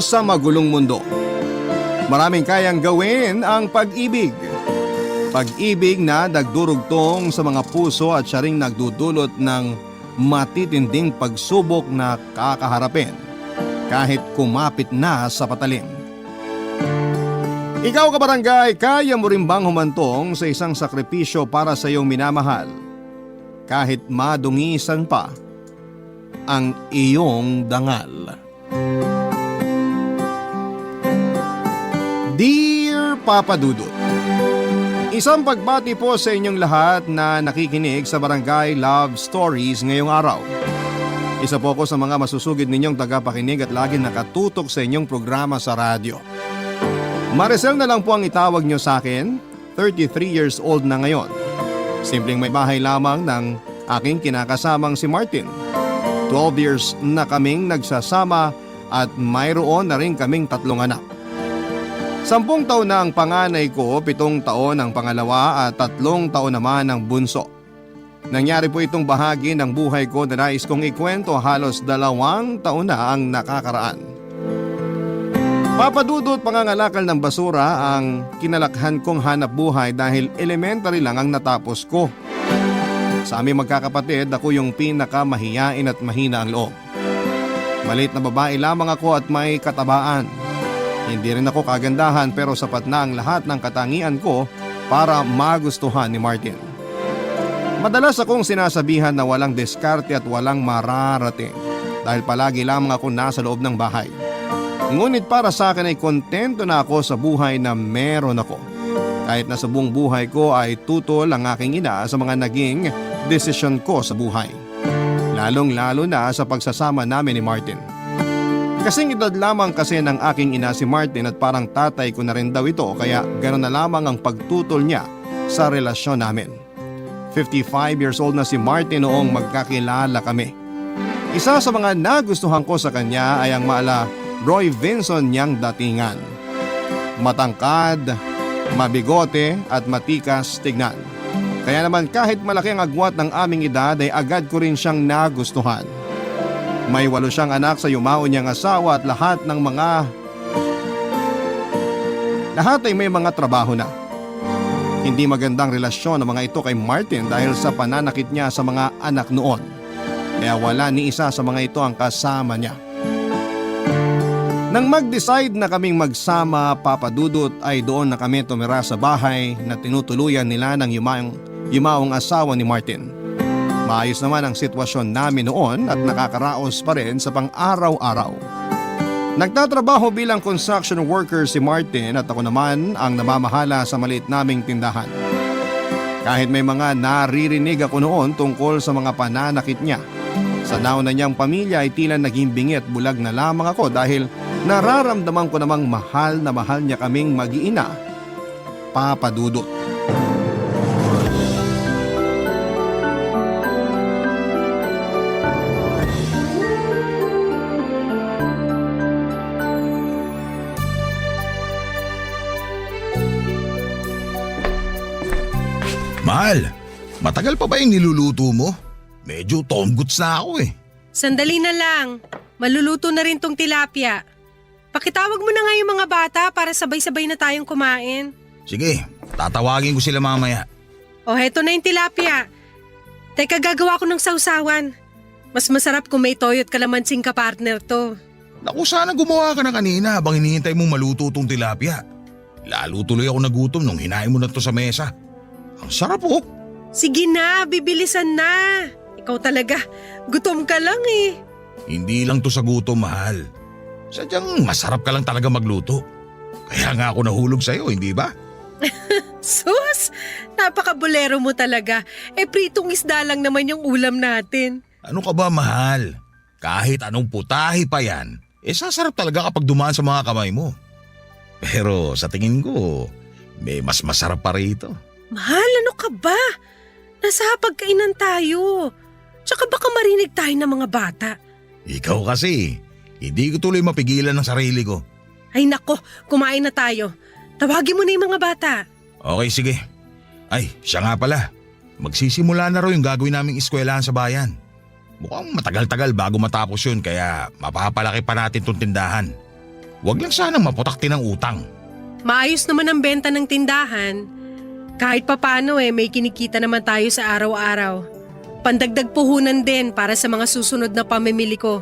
sa magulong mundo, maraming kayang gawin ang pag-ibig. Pag-ibig na nagdurugtong sa mga puso at siya ring nagdudulot ng matitinding pagsubok na kakaharapin kahit kumapit na sa patalim. Ikaw kabarangay, kaya mo rin bang humantong sa isang sakripisyo para sa iyong minamahal kahit madungisan pa ang iyong dangal? Dear Papa Dudut, isang pagbati po sa inyong lahat na nakikinig sa Barangay Love Stories ngayong araw. Isa po ako sa mga masusugid ninyong tagapakinig at laging nakatutok sa inyong programa sa radyo. Maricel na lang po ang itawag nyo sa akin, 33 years old na ngayon. Simpleng may bahay lamang ng aking kinakasamang si Martin. 12 years na kaming nagsasama at mayroon na rin kaming 3 anak. 10 taon na ang panganay ko, 7 taon ang pangalawa at 3 taon naman ang bunso. Nangyari po itong bahagi ng buhay ko na nais kong ikwento halos 2 taon na ang nakakaraan. Papadudot, pangangalakal ng basura ang kinalakhan kong hanap buhay dahil elementary lang ang natapos ko. Sa aming magkakapatid, ako yung pinakamahiyain at mahina ang loob. Maliit na babae lamang ako at may katabaan. Hindi rin ako kagandahan pero sapat na ang lahat ng katangian ko para magustuhan ni Martin. Madalas akong sinasabihan na walang diskarte at walang mararating dahil palagi lamang ako nasa loob ng bahay. Ngunit para sa akin ay kontento na ako sa buhay na meron ako. Kahit na sa buong buhay ko ay tutol ang aking ina sa mga naging desisyon ko sa buhay. Lalong-lalo na sa pagsasama namin ni Martin. Kasing edad lamang kasi ng aking ina si Martin at parang tatay ko na rin daw ito kaya gano'n na lamang ang pagtutol niya sa relasyon namin. 55 years old na si Martin noong magkakilala kami. Isa sa mga nagustuhan ko sa kanya ay ang maala Roy Vinson niyang datingan. Matangkad, mabigote at matikas tignan. Kaya naman kahit malaki ang agwat ng aming edad ay agad ko rin siyang nagustuhan. May 8 siyang anak sa yumaon niyang asawa at lahat ay may mga trabaho na. Hindi magandang relasyon ng mga ito kay Martin dahil sa pananakit niya sa mga anak noon. Kaya wala ni isa sa mga ito ang kasama niya. Nang mag-decide na kaming magsama, Papa Dudut, ay doon na kami tumira sa bahay na tinutuluyan nila ng yumaong asawa ni Martin. Maayos naman ang sitwasyon namin noon at nakakaraos pa rin sa pang-araw-araw. Nagtatrabaho bilang construction worker si Martin at ako naman ang namamahala sa maliit naming tindahan. Kahit may mga naririnig ako noon tungkol sa mga pananakit niya, sa nauna niyang pamilya ay tila naging bingi at bulag na lamang ako dahil nararamdaman ko namang mahal na mahal niya kaming mag-iina, Papa Dudut. Mahal, matagal pa ba yung niluluto mo? Medyo tomguts na ako eh. Sandali na lang. Maluluto na rin tong tilapia. Pakitawag mo na nga yung mga bata para sabay-sabay na tayong kumain. Sige, tatawagin ko sila mamaya. O heto na yung tilapia. Teka, gagawa ko ng sausawan. Mas masarap kung may toyo at kalamansing ka-partner to. Naku, sana gumawa ka na kanina habang hinihintay mong maluto tong tilapia. Lalo tuloy ako nagutom nung hinain mo na to sa mesa. Ang sarap oh. Sige na, bibilisan na. Ikaw talaga, gutom ka lang eh. Hindi lang to sa gutom, mahal. Sadyang masarap ka lang talaga magluto. Kaya nga ako nahulog sa'yo, hindi ba? Sus, napaka-bolero mo talaga. Pritong isda lang naman yung ulam natin. Ano ka ba, mahal? Kahit anong putahe pa yan, sasarap talaga kapag dumaan sa mga kamay mo. Pero sa tingin ko, may mas masarap pa rito. Mahal, ano ka ba? Nasa pagkainan tayo. Tsaka baka marinig tayo ng mga bata. Ikaw kasi, hindi ko tuloy mapigilan ng sarili ko. Ay nako, kumain na tayo. Tawagin mo na yung mga bata. Okay, sige. Ay, siya nga pala. Magsisimula na raw yung gagawin naming eskwelahan sa bayan. Mukhang matagal-tagal bago matapos yun kaya mapapalaki pa natin tong tindahan. Huwag lang sanang maputakti ng utang. Maayos naman ang benta ng tindahan. Kahit papano may kinikita naman tayo sa araw-araw. Pandagdag puhunan din para sa mga susunod na pamimili ko.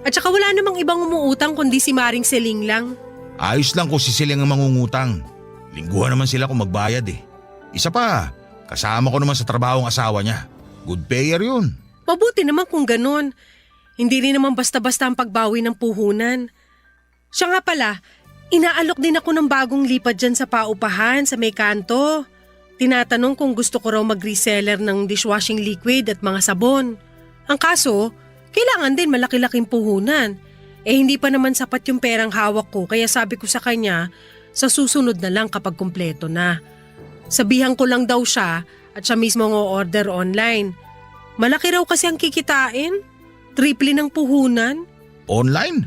At saka wala namang ibang umuutang kundi si Maring Seling lang. Ayos lang kung sisiling ang mangungutang. Lingguhan naman sila kung magbayad eh. Isa pa, kasama ko naman sa trabaho ang asawa niya. Good payer yun. Mabuti naman kung ganun. Hindi rin naman basta-basta ang pagbawi ng puhunan. Siya nga pala, inaalok din ako ng bagong lipad dyan sa paupahan sa may kanto. Tinatanong kung gusto ko raw mag-reseller ng dishwashing liquid at mga sabon. Ang kaso, kailangan din malaki-laking puhunan. Hindi pa naman sapat yung perang hawak ko kaya sabi ko sa kanya, sa susunod na lang kapag kumpleto na. Sabihan ko lang daw siya at siya mismo ang order online. Malaki raw kasi ang kikitain. Triple ng puhunan. Online?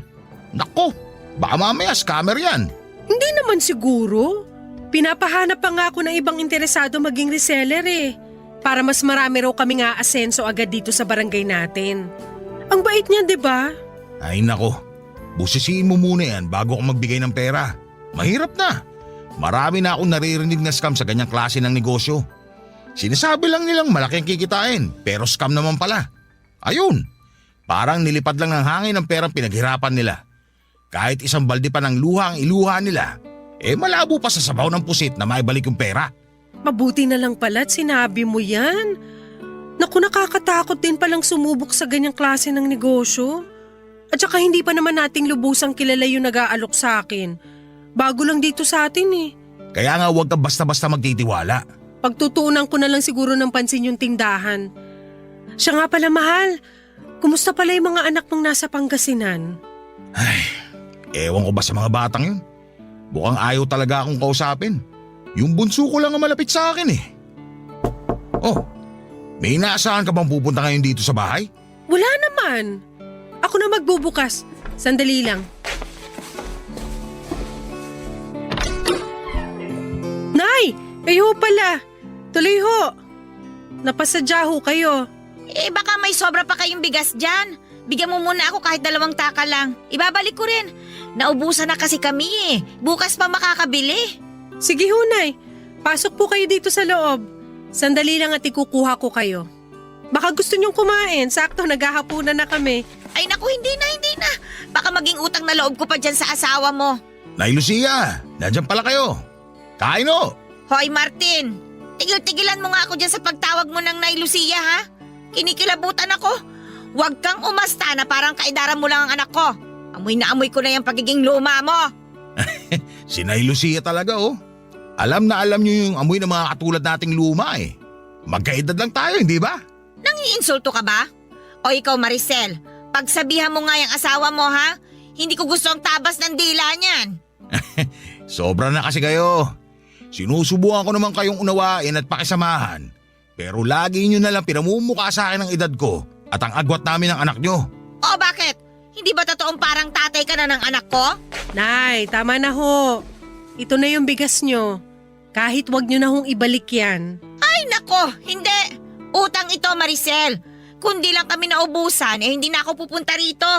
Nako, baka mamaya scammer yan. Hindi naman siguro. Pinapahanap pa nga ako ng ibang interesado maging reseller para mas marami raw kaming aasenso agad dito sa barangay natin. Ang bait niya, di ba? Ay nako, busisiin mo muna yan bago ako magbigay ng pera. Mahirap na. Marami na akong naririnig na scam sa ganyang klase ng negosyo. Sinasabi lang nilang malaki ang kikitain pero scam naman pala. Ayun, parang nilipad lang ng hangin ang perang pinaghirapan nila. Kahit isang balde pa ng luha ang iluha nila, malabo pa sa sabaw ng pusit na maibalik yung pera. Mabuti na lang pala't sinabi mo yan. Naku, nakakatakot din palang sumubok sa ganyang klase ng negosyo. At saka hindi pa naman nating lubusang kilala yung nag-aalok sa akin. Bago lang dito sa atin Kaya nga huwag ka basta-basta magtitiwala. Pagtutuunan ko na lang siguro ng pansin yung tindahan. Siya nga pala, mahal. Kumusta pala yung mga anak mong nasa Pangasinan? Ay, ewan ko ba sa mga batang yun? Mukhang ayaw talaga akong kausapin. Yung bunso ko lang ang malapit sa akin Oh, may inaasahan ka bang pupunta ngayon dito sa bahay? Wala naman. Ako na magbubukas. Sandali lang. Nay! Kayo pala. Tuloy ho. Napasadya ho kayo. Baka may sobra pa kayong bigas dyan. Bigyan mo muna ako kahit 2 taka lang. Ibabalik ko rin. Naubusan na kasi kami Bukas pa makakabili. Sige ho, Nay. Pasok po kayo dito sa loob. Sandali lang at ikukuha ko kayo. Baka gusto niyong kumain. Sakto, naghahapunan na kami. Ay naku, hindi na. Baka maging utang na loob ko pa dyan sa asawa mo. Nay Lucia, nandyan pala kayo. Kain Hoy Martin, tigil-tigilan mo nga ako dyan sa pagtawag mo ng Nay Lucia ha? Kinikilabutan ako. Huwag kang umasta na parang kaidaran mo lang ang anak ko. Amoy na amoy ko na yung pagiging luma mo. Si Nay Lucia talaga Alam na alam niyo yung amoy ng mga katulad nating luma Magkaedad lang tayo, hindi ba? Nangiinsulto ka ba? O ikaw Maricel, pagsabihan mo nga yung asawa mo ha? Hindi ko gusto ang tabas ng dila niyan. Sobra na kasi kayo. Sinusubukan ko naman kayong unawain at pakisamahan. Pero lagi nyo nalang pinamumukha sa akin ang edad ko at ang agwat namin ng anak nyo. O bakit? Hindi ba totoong parang tatay ka na ng anak ko? Nay, tama na ho. Ito na yung bigas nyo. Kahit wag nyo na hong ibalik yan. Ay nako, hindi. Utang ito Maricel. Kundi lang kami naubusan hindi na ako pupunta rito.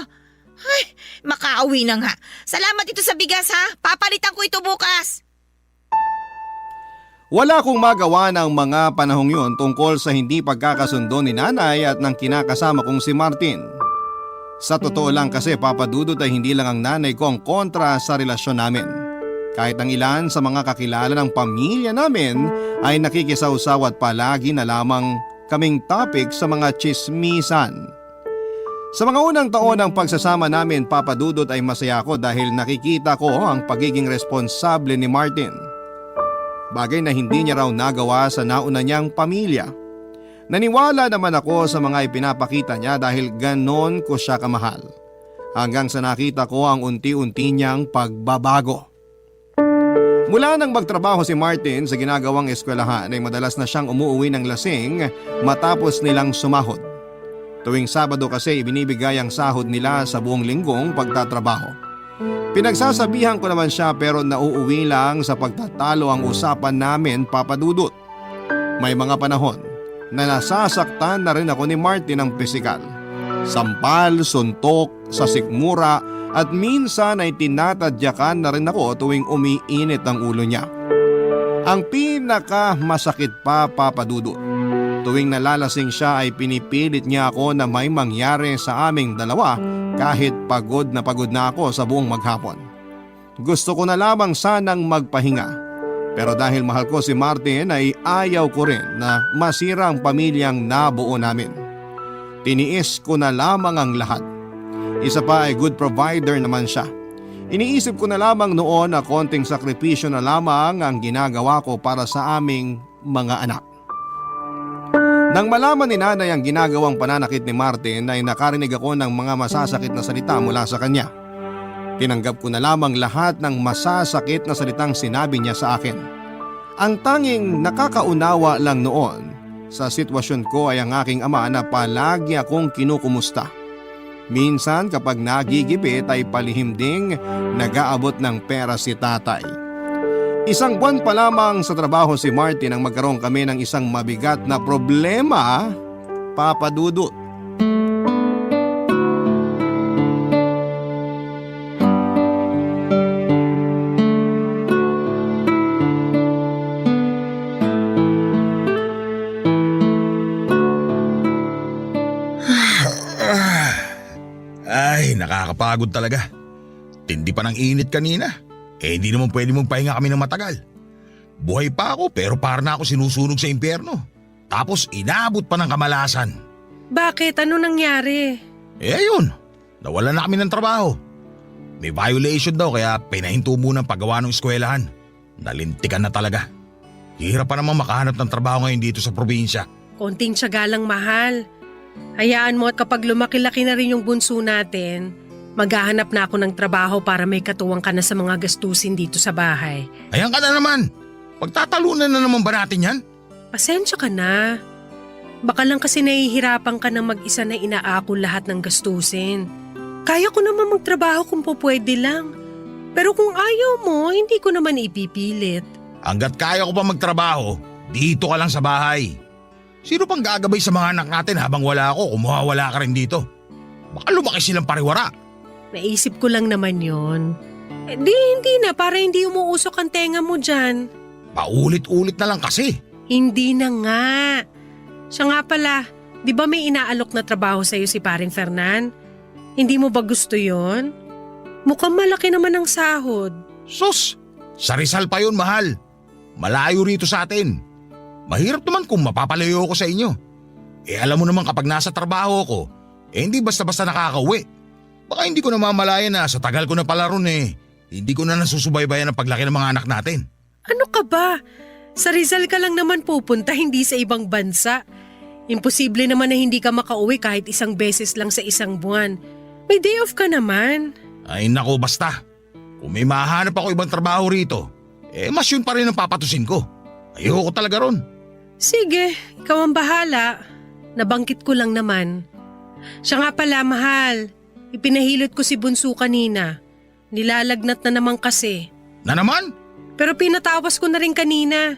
Ay, makauwi na nga. Salamat dito sa bigas ha. Papalitan ko ito bukas. Wala akong magawa ng mga panahong yun tungkol sa hindi pagkakasundo ni nanay at ng kinakasama kong si Martin. Sa totoo lang kasi papadudot ay hindi lang ang nanay ko ang kontra sa relasyon namin. Kahit ang ilan sa mga kakilala ng pamilya namin ay nakikisawsaw at palagi na lamang kaming topic sa mga tsismisan. Sa mga unang taon ng pagsasama namin, papadudot ay masaya ako dahil nakikita ko ang pagiging responsable ni Martin. Bagay na hindi niya raw nagawa sa nauna niyang pamilya. Naniwala naman ako sa mga ipinapakita niya dahil ganon ko siya kamahal. Hanggang sa nakita ko ang unti-unti niyang pagbabago. Mula nang magtrabaho si Martin sa ginagawang eskwelahan ay madalas na siyang umuuwi ng lasing matapos nilang sumahod. Tuwing Sabado kasi ibinibigay ang sahod nila sa buong linggong pagtatrabaho. Pinagsasabihan ko naman siya pero nauuwi lang sa pagtatalo ang usapan namin, papadudot. May mga panahon na nasasaktan na rin ako ni Martin ng pisikal. Sampal, suntok, sa sikmura at minsan ay tinatadyakan na rin ako tuwing umiinit ang ulo niya. Ang pinakamasakit pa, Papa Dudut, tuwing nalalasing siya ay pinipilit niya ako na may mangyari sa aming dalawa kahit pagod na ako sa buong maghapon. Gusto ko na lamang sanang magpahinga. Pero dahil mahal ko si Martin ay ayaw ko rin na masira ang pamilyang nabuo namin. Tiniis ko na lamang ang lahat. Isa pa ay good provider naman siya. Iniisip ko na lamang noon na konting sakripisyo na lamang ang ginagawa ko para sa aming mga anak. Nang malaman ni nanay ang ginagawang pananakit ni Martin ay nakarinig ako ng mga masasakit na salita mula sa kanya. Tinanggap ko na lamang lahat ng masasakit na salitang sinabi niya sa akin. Ang tanging nakakaunawa lang noon sa sitwasyon ko ay ang aking ama na palagi akong kinukumusta. Minsan kapag nagigipit ay palihim ding nag-aabot ng pera si tatay. Isang buwan pa lamang sa trabaho si Martin nang magkaroon kami ng isang mabigat na problema, Papa Dudut. Ay, nakakapagod talaga. Tindi pa ng init kanina. Hindi naman pwede mong pahinga kami ng matagal. Buhay pa ako pero para na ako sinusunog sa impyerno. Tapos inaabot pa ng kamalasan. Bakit? Ano nangyari? Ayun, nawala na kami ng trabaho. May violation daw kaya pinahinto muna ang paggawa ng eskwelahan. Nalintikan na talaga. Hirap pa namang makahanap ng trabaho ngayon dito sa probinsya. Konting tiyaga lang, mahal. Hayaan mo at kapag lumaki-laki na rin yung bunso natin, maghahanap na ako ng trabaho para may katuwang ka na sa mga gastusin dito sa bahay. Ayan ka na naman. Pagtatalunan na naman ba natin yan? Pasensya ka na. Baka lang kasi nahihirapan ka na mag-isa na inaako lahat ng gastusin. Kaya ko naman magtrabaho kung pwede lang. Pero kung ayaw mo, hindi ko naman ipipilit. Hanggat kaya ko pa magtrabaho, dito ka lang sa bahay. Sino pang gagabay sa mga anak natin habang wala ako kung mawawala ka rin dito? Baka lumaki silang pariwara. Naisip ko lang naman yon. Hindi na, para hindi umuusok ang tenga mo dyan. Paulit-ulit na lang kasi. Hindi na nga. Siya nga pala, di ba may inaalok na trabaho sa'yo si Paring Fernan? Hindi mo ba gusto yon? Mukhang malaki naman ang sahod. Sus, sa Rizal pa yun, mahal. Malayo rito sa atin. Mahirap naman kung mapapalayo ko sa inyo. Alam mo naman kapag nasa trabaho ko, hindi basta-basta nakakauwi. Baka hindi ko namamalayan na sa tagal ko na pala ron hindi ko na nasusubaybayan ang paglaki ng mga anak natin. Ano ka ba? Sa Rizal ka lang naman pupunta, hindi sa ibang bansa. Imposible naman na hindi ka makauwi kahit isang beses lang sa isang buwan. May day off ka naman. Ay nako, basta. Kung may mahanap ako ibang trabaho rito, mas yun pa rin ang papatusin ko. Ayoko talaga ron. Sige, ikaw ang bahala. Nabangkit ko lang naman. Siya nga pala, mahal. Ipinahilot ko si Bunso kanina. Nilalagnat na naman kasi. Na naman? Pero pinatawas ko na rin kanina.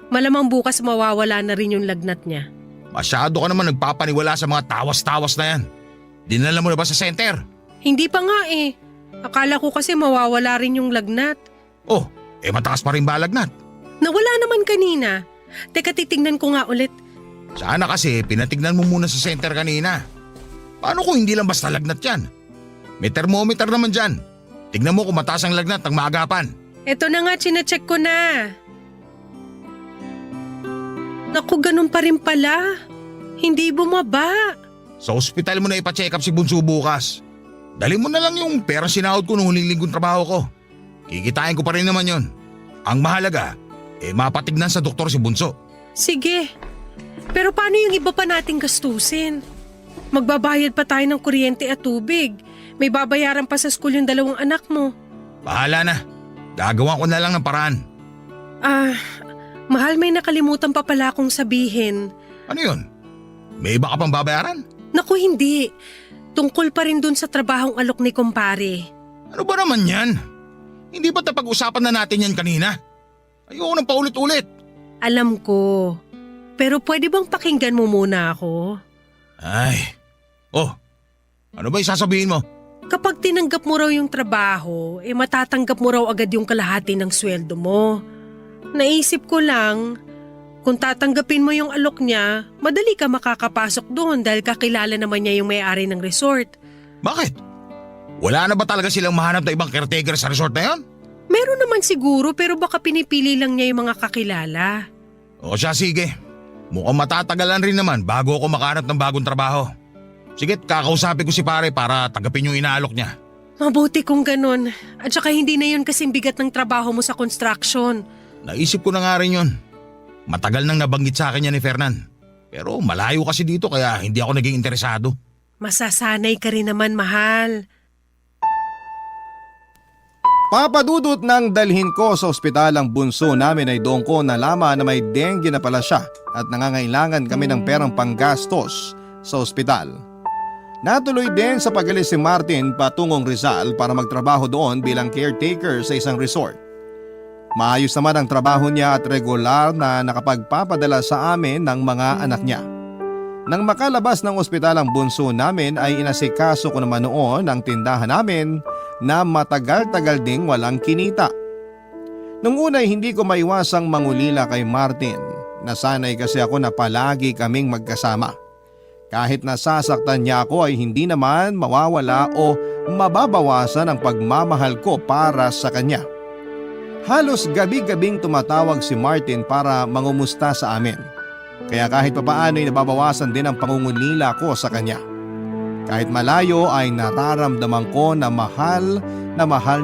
Malamang bukas mawawala na rin yung lagnat niya. Masyado ka naman nagpapaniwala sa mga tawas-tawas na yan. Dinala mo na ba sa center? Hindi pa nga eh. Akala ko kasi mawawala rin yung lagnat. Oh, mataas pa rin ba lagnat? Nawala naman kanina. Teka, titignan ko nga ulit. Sana kasi pinatignan mo muna sa center kanina. Paano kung hindi lang basta lagnat yan? May thermometer naman dyan. Tignan mo kung mataas ang lagnat ng maagapan. Eto na nga, chinecheck ko na. Naku, ganun pa rin pala. Hindi bumaba. Sa ospital mo na ipa-check up si Bunso bukas. Dali mo na lang yung perang sinahod ko nung huling linggong trabaho ko. Kikitain ko pa rin naman yon. Ang mahalaga, mapatignan sa doktor si Bunso. Sige. Pero paano yung iba pa nating gastusin? Magbabayad pa tayo ng kuryente at tubig. May babayaran pa sa school yung 2 anak mo. Bahala na. Gagawa ko na lang ng paraan. Mahal, may nakalimutan pa pala akong sabihin. Ano yun? May iba ka pang babayaran? Naku, hindi. Tungkol pa rin dun sa trabahong alok ni kumpare. Ano ba naman yan? Hindi ba napag-usapan na natin yan kanina? Ayoko nang paulit-ulit. Alam ko. Pero pwede bang pakinggan mo muna ako? Ay. Oh, Ano ba yung sasabihin mo? Kapag tinanggap mo raw yung trabaho, matatanggap mo raw agad yung kalahati ng sweldo mo. Naisip ko lang, kung tatanggapin mo yung alok niya, madali ka makakapasok doon dahil kakilala naman niya yung may-ari ng resort. Bakit? Wala na ba talaga silang mahanap na ibang caretaker sa resort na yon? Meron naman siguro pero baka pinipili lang niya yung mga kakilala. O siya, sige. Mukhang matatagalan rin naman bago ako makahanap ng bagong trabaho. Sige, kakausapin ko si pare para tagapin yung inaalok niya. Mabuti kung ganun. At saka hindi na yun kasing bigat ng trabaho mo sa construction. Naisip ko na nga rin yun. Matagal nang nabanggit sa akin yan ni Fernan. Pero malayo kasi dito kaya hindi ako naging interesado. Masasanay ka rin naman, mahal. Papadudot nang dalhin ko sa ospital ang bunso namin ay doon ko nalaman na may dengue na pala siya at nangangailangan kami ng perang panggastos sa ospital. Natuloy din sa pag-alis si Martin patungong Rizal para magtrabaho doon bilang caretaker sa isang resort. Maayos naman ang trabaho niya at regular na nakapagpapadala sa amin ng mga anak niya. Nang makalabas ng ospital ang bunso namin ay inasikaso ko naman noon ang tindahan namin na matagal-tagal ding walang kinita. Nung una ay hindi ko maiwasang mangulila kay Martin. Nasanay kasi ako na palagi kaming magkasama. Kahit nasasaktan niya ako ay hindi naman mawawala o mababawasan ang pagmamahal ko para sa kanya. Halos gabi-gabing tumatawag si Martin para mangumusta sa amin. Kaya kahit papaano ay nababawasan din ang pangungulila ko sa kanya. Kahit malayo ay nararamdaman ko na mahal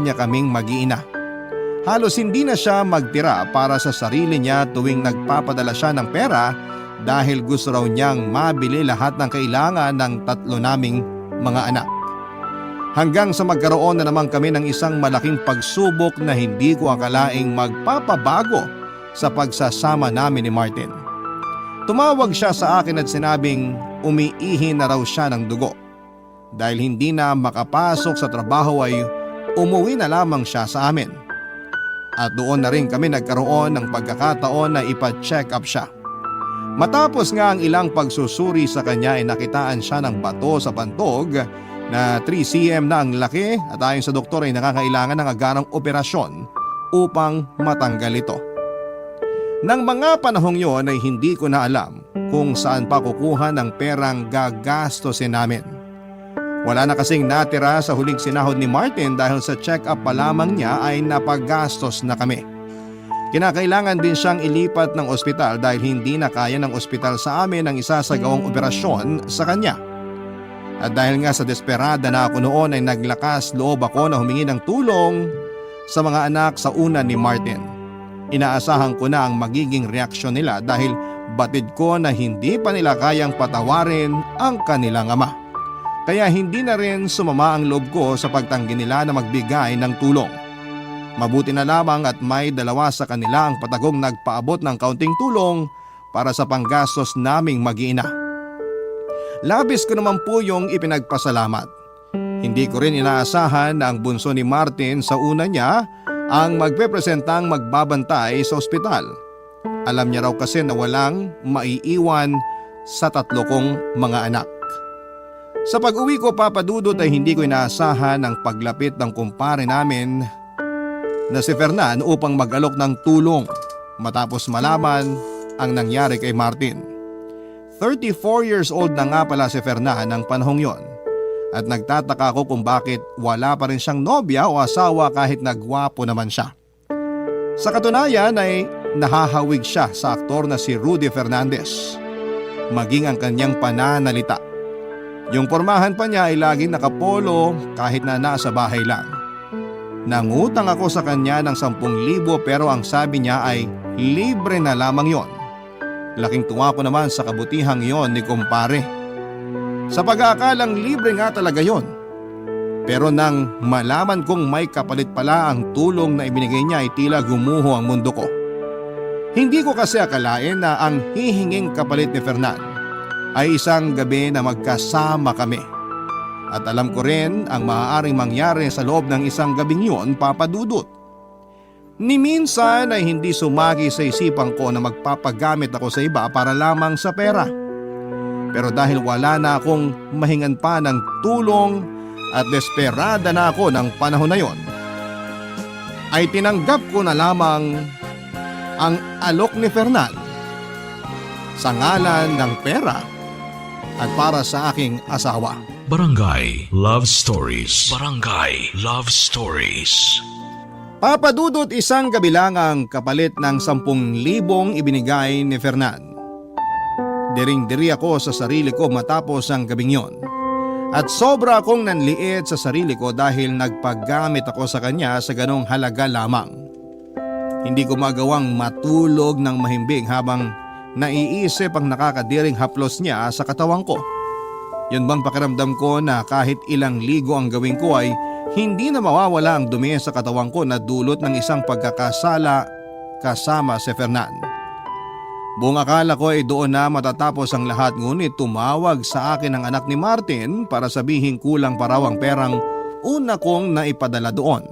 niya kaming mag-iina. Halos hindi na siya magtira para sa sarili niya tuwing nagpapadala siya ng pera dahil gusto raw niyang mabili lahat ng kailangan ng 3 naming mga anak. Hanggang sa magkaroon na naman kami ng isang malaking pagsubok na hindi ko akalaing magpapabago sa pagsasama namin ni Martin. Tumawag siya sa akin at sinabing umiihi na raw siya ng dugo. Dahil hindi na makapasok sa trabaho ay umuwi na lamang siya sa amin. At doon na rin kami nagkaroon ng pagkakataon na ipa-check up siya. Matapos nga ang ilang pagsusuri sa kanya ay nakitaan siya ng bato sa pantog na 3 cm na ang laki at ayon sa doktor ay nakakailangan ng agarang operasyon upang matanggal ito. Nang mga panahong yon ay hindi ko na alam kung saan pa kukuha ng perang gagastosin namin. Wala na kasing natira sa huling sinahod ni Martin dahil sa check-up pa lamang niya ay napagastos na kami. Kinakailangan din siyang ilipat ng ospital dahil hindi na kaya ng ospital sa amin ang isasagawang operasyon sa kanya. At dahil nga sa desperada na ako noon ay naglakas loob ako na humingi ng tulong sa mga anak sa una ni Martin. Inaasahan ko na ang magiging reaksyon nila dahil batid ko na hindi pa nila kayang patawarin ang kanilang ama. Kaya hindi na rin sumama ang loob ko sa pagtanggi nila na magbigay ng tulong. Mabuti na lamang at may 2 sa kanila ang patagong nagpaabot ng kaunting tulong para sa panggastos naming mag-iina. Labis ko naman po yung ipinagpasalamat. Hindi ko rin inaasahan na ang bunso ni Martin sa una niya ang magpepresentang magbabantay sa ospital. Alam niya raw kasi na walang maiiwan sa 3 kong mga anak. Sa pag-uwi ko papadudot ay hindi ko inaasahan ang paglapit ng kumpare namin na si Fernan upang mag-alok ng tulong matapos malaman ang nangyari kay Martin. 34 years old na nga pala si Fernan ng panahong yon at nagtataka ako kung bakit wala pa rin siyang nobya o asawa kahit nagwapo naman siya. Sa katunayan ay nahahawig siya sa aktor na si Rudy Fernandez, maging ang kanyang pananalita. Yung pormahan pa niya ay laging nakapolo kahit na nasa bahay lang. Nangutang ako sa kanya ng 10,000 pero ang sabi niya ay libre na lamang yon. Laking tuwa ko naman sa kabutihang yon ni kumpare. Sa pag-aakalang libre nga talaga yon. Pero nang malaman kong may kapalit pala ang tulong na ibinigay niya ay tila gumuho ang mundo ko. Hindi ko kasi akalain na ang hihinging kapalit ni Fernan ay isang gabi na magkasama kami. At alam ko rin ang maaaring mangyari sa loob ng isang gabing yun, papadudot. Ni minsan ay hindi sumagi sa isipan ko na magpapagamit ako sa iba para lamang sa pera. Pero dahil wala na akong mahingan pa ng tulong at desperada na ako ng panahon na yon, ay tinanggap ko na lamang ang alok ni Fernan sa ngalan ng pera at para sa aking asawa. Barangay Love Stories. Barangay Love Stories. Papadudot, isang gabi lang ang kapalit ng 10,000 ibinigay ni Fernan. Diring-diri ako sa sarili ko matapos ang gabing yon. At sobra akong nanliit sa sarili ko dahil nagpagamit ako sa kanya sa ganong halaga lamang. Hindi ko magawang matulog ng mahimbing habang naiisip ang nakakadiring haplos niya sa katawan ko. Yun bang pakiramdam ko na kahit ilang ligo ang gawin ko ay hindi na mawawala ang dumi sa katawan ko na dulot ng isang pagkakasala kasama si Fernan. Buong akala ko ay doon na matatapos ang lahat, ngunit tumawag sa akin ang anak ni Martin para sabihin kulang pa raw ang perang una kong naipadala doon.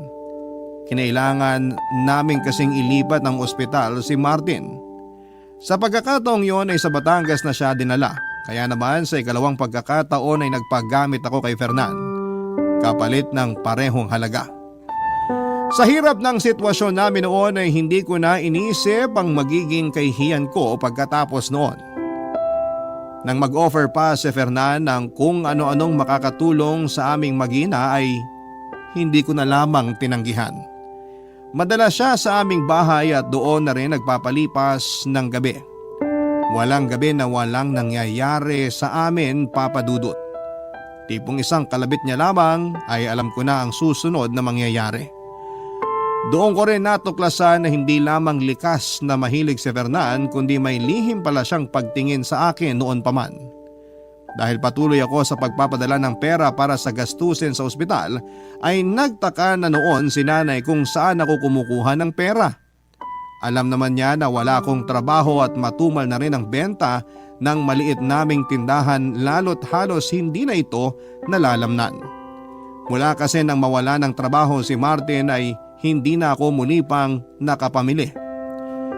Kinailangan namin kasing ilipat ng ospital si Martin. Sa pagkakataong yon ay sa Batangas na siya dinala, kaya naman sa ikalawang pagkakataon ay nagpagamit ako kay Fernan, kapalit ng parehong halaga. Sa hirap ng sitwasyon namin noon ay hindi ko na inisip ang magiging kahihiyan ko pagkatapos noon. Nang mag-offer pa si Fernan ng kung ano-anong makakatulong sa aming mag-ina ay hindi ko na lamang tinanggihan. Madalas siya sa aming bahay at doon na rin nagpapalipas ng gabi. Walang gabi na walang nangyayari sa amin, Papa Dudut. Tipong isang kalabit niya lamang ay alam ko na ang susunod na mangyayari. Doon ko rin natuklasan na hindi lamang likas na mahilig si Fernan kundi may lihim pala siyang pagtingin sa akin noon pa man. Dahil patuloy ako sa pagpapadala ng pera para sa gastusin sa ospital ay nagtaka na noon si nanay kung saan ako kumukuha ng pera. Alam naman niya na wala akong trabaho at matumal na rin ang benta ng maliit naming tindahan, lalo't halos hindi na ito nalalamnan. Mula kasi nang mawala ng trabaho si Martin ay hindi na ako muli pang nakapamili.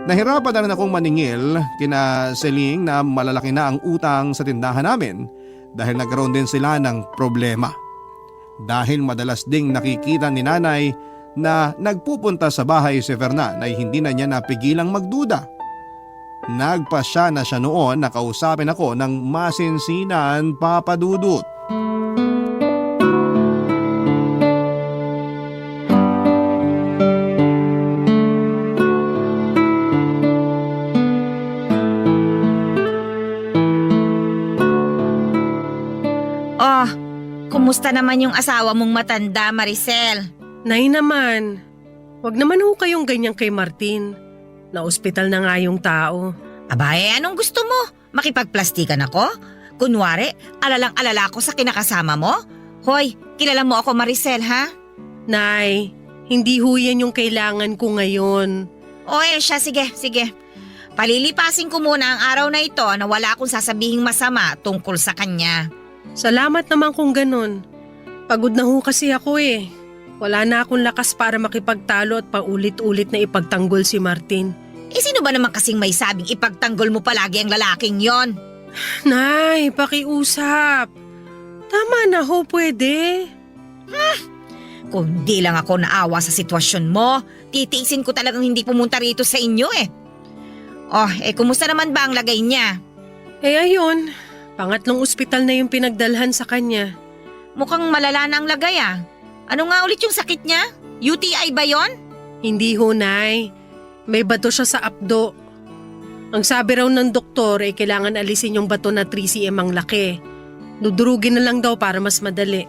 Nahirapan na rin akong maningil kina Celine na malalaki na ang utang sa tindahan namin dahil nagkaroon din sila ng problema. Dahil madalas ding nakikita ni nanay na nagpupunta sa bahay si Fernan ay hindi na niya napigilang magduda. Nagpasya na siya noon na kausapin ako ng masinsinan, Papa Dudut. Oh, kumusta naman yung asawa mong matanda, Maricel? Nay naman, wag naman ho kayong ganyan kay Martin. Na-ospital na nga yung tao. Abay, anong gusto mo? Makipagplastikan ako? Kunwari, alalang-alala ko sa kinakasama mo? Hoy, kilala mo ako, Maricel, ha? Nay, hindi ho yan yung kailangan ko ngayon. O siya, sige. Palilipasin ko muna ang araw na ito na wala akong sasabihing masama tungkol sa kanya. Salamat naman kung ganun. Pagod na ho kasi ako eh. Wala na akong lakas para makipagtalo at paulit-ulit na ipagtanggol si Martin. Sino ba naman kasing may sabing ipagtanggol mo palagi ang lalaking yon? Nay, pakiusap. Tama na ho, pwede. Kung di lang ako naawa sa sitwasyon mo, titiisin ko talagang hindi pumunta rito sa inyo eh. Kumusta naman ba ang lagay niya? Ayun, pangatlong ospital na yung pinagdalhan sa kanya. Mukhang malala na ang lagay ah. Ano nga ulit yung sakit niya? UTI ba yon? Hindi ho, Nay. May bato siya sa apdo. Ang sabi raw ng doktor ay kailangan alisin yung bato na 3cm ang laki. Dudurugin na lang daw para mas madali.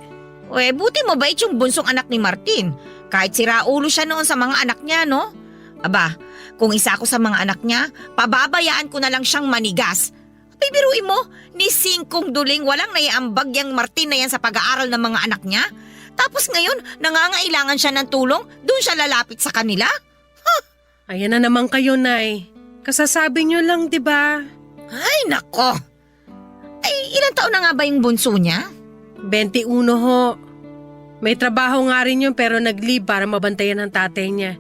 Buti mabait yung bunsong anak ni Martin. Kahit siraulo siya noon sa mga anak niya, no? Aba, kung isa ako sa mga anak niya, pababayaan ko na lang siyang manigas. Bibiruin mo, ni singkong duling walang naiambag yang Martin na yan sa pag-aaral ng mga anak niya. Tapos ngayon, nangangailangan siya ng tulong, doon siya lalapit sa kanila? Ayan na naman kayo, Nay. Kasasabi niyo lang, di ba? Ay, nako! Ilang taon na nga ba yung bunso niya? 21 ho. May trabaho nga rin yun pero nag-leave para mabantayan ang tatay niya.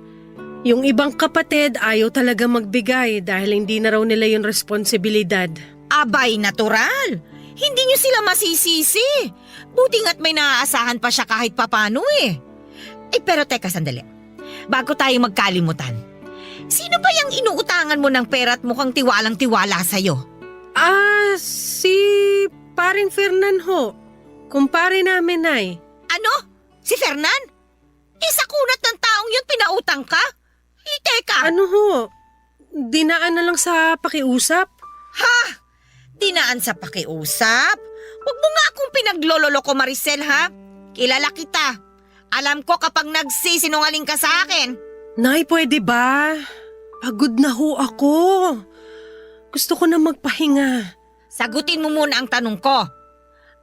Yung ibang kapatid ayaw talaga magbigay dahil hindi na raw nila yung responsibilidad. Abay, natural! Hindi niyo sila masisisi. Buti nga't may naaasahan pa siya kahit papano eh. Pero teka sandali. Bago tayo magkalimutan. Sino ba yung inuutangan mo ng pera at mukhang tiwalang-tiwala sa'yo? Si paring Fernan ho. Kumpare namin, Nay. Ano? Si Fernan? Sa kunat ng taong yun pinautang ka? Teka. Ano ho? Dinaan na lang sa pakiusap? Ha? Dinaan sa pakiusap? Huwag mo nga akong pinaglololoko, Maricel, ha? Kilala kita. Alam ko kapag nagsisinungaling ka sa akin. Nay, pwede ba? Pagod na ho ako. Gusto ko na magpahinga. Sagutin mo muna ang tanong ko.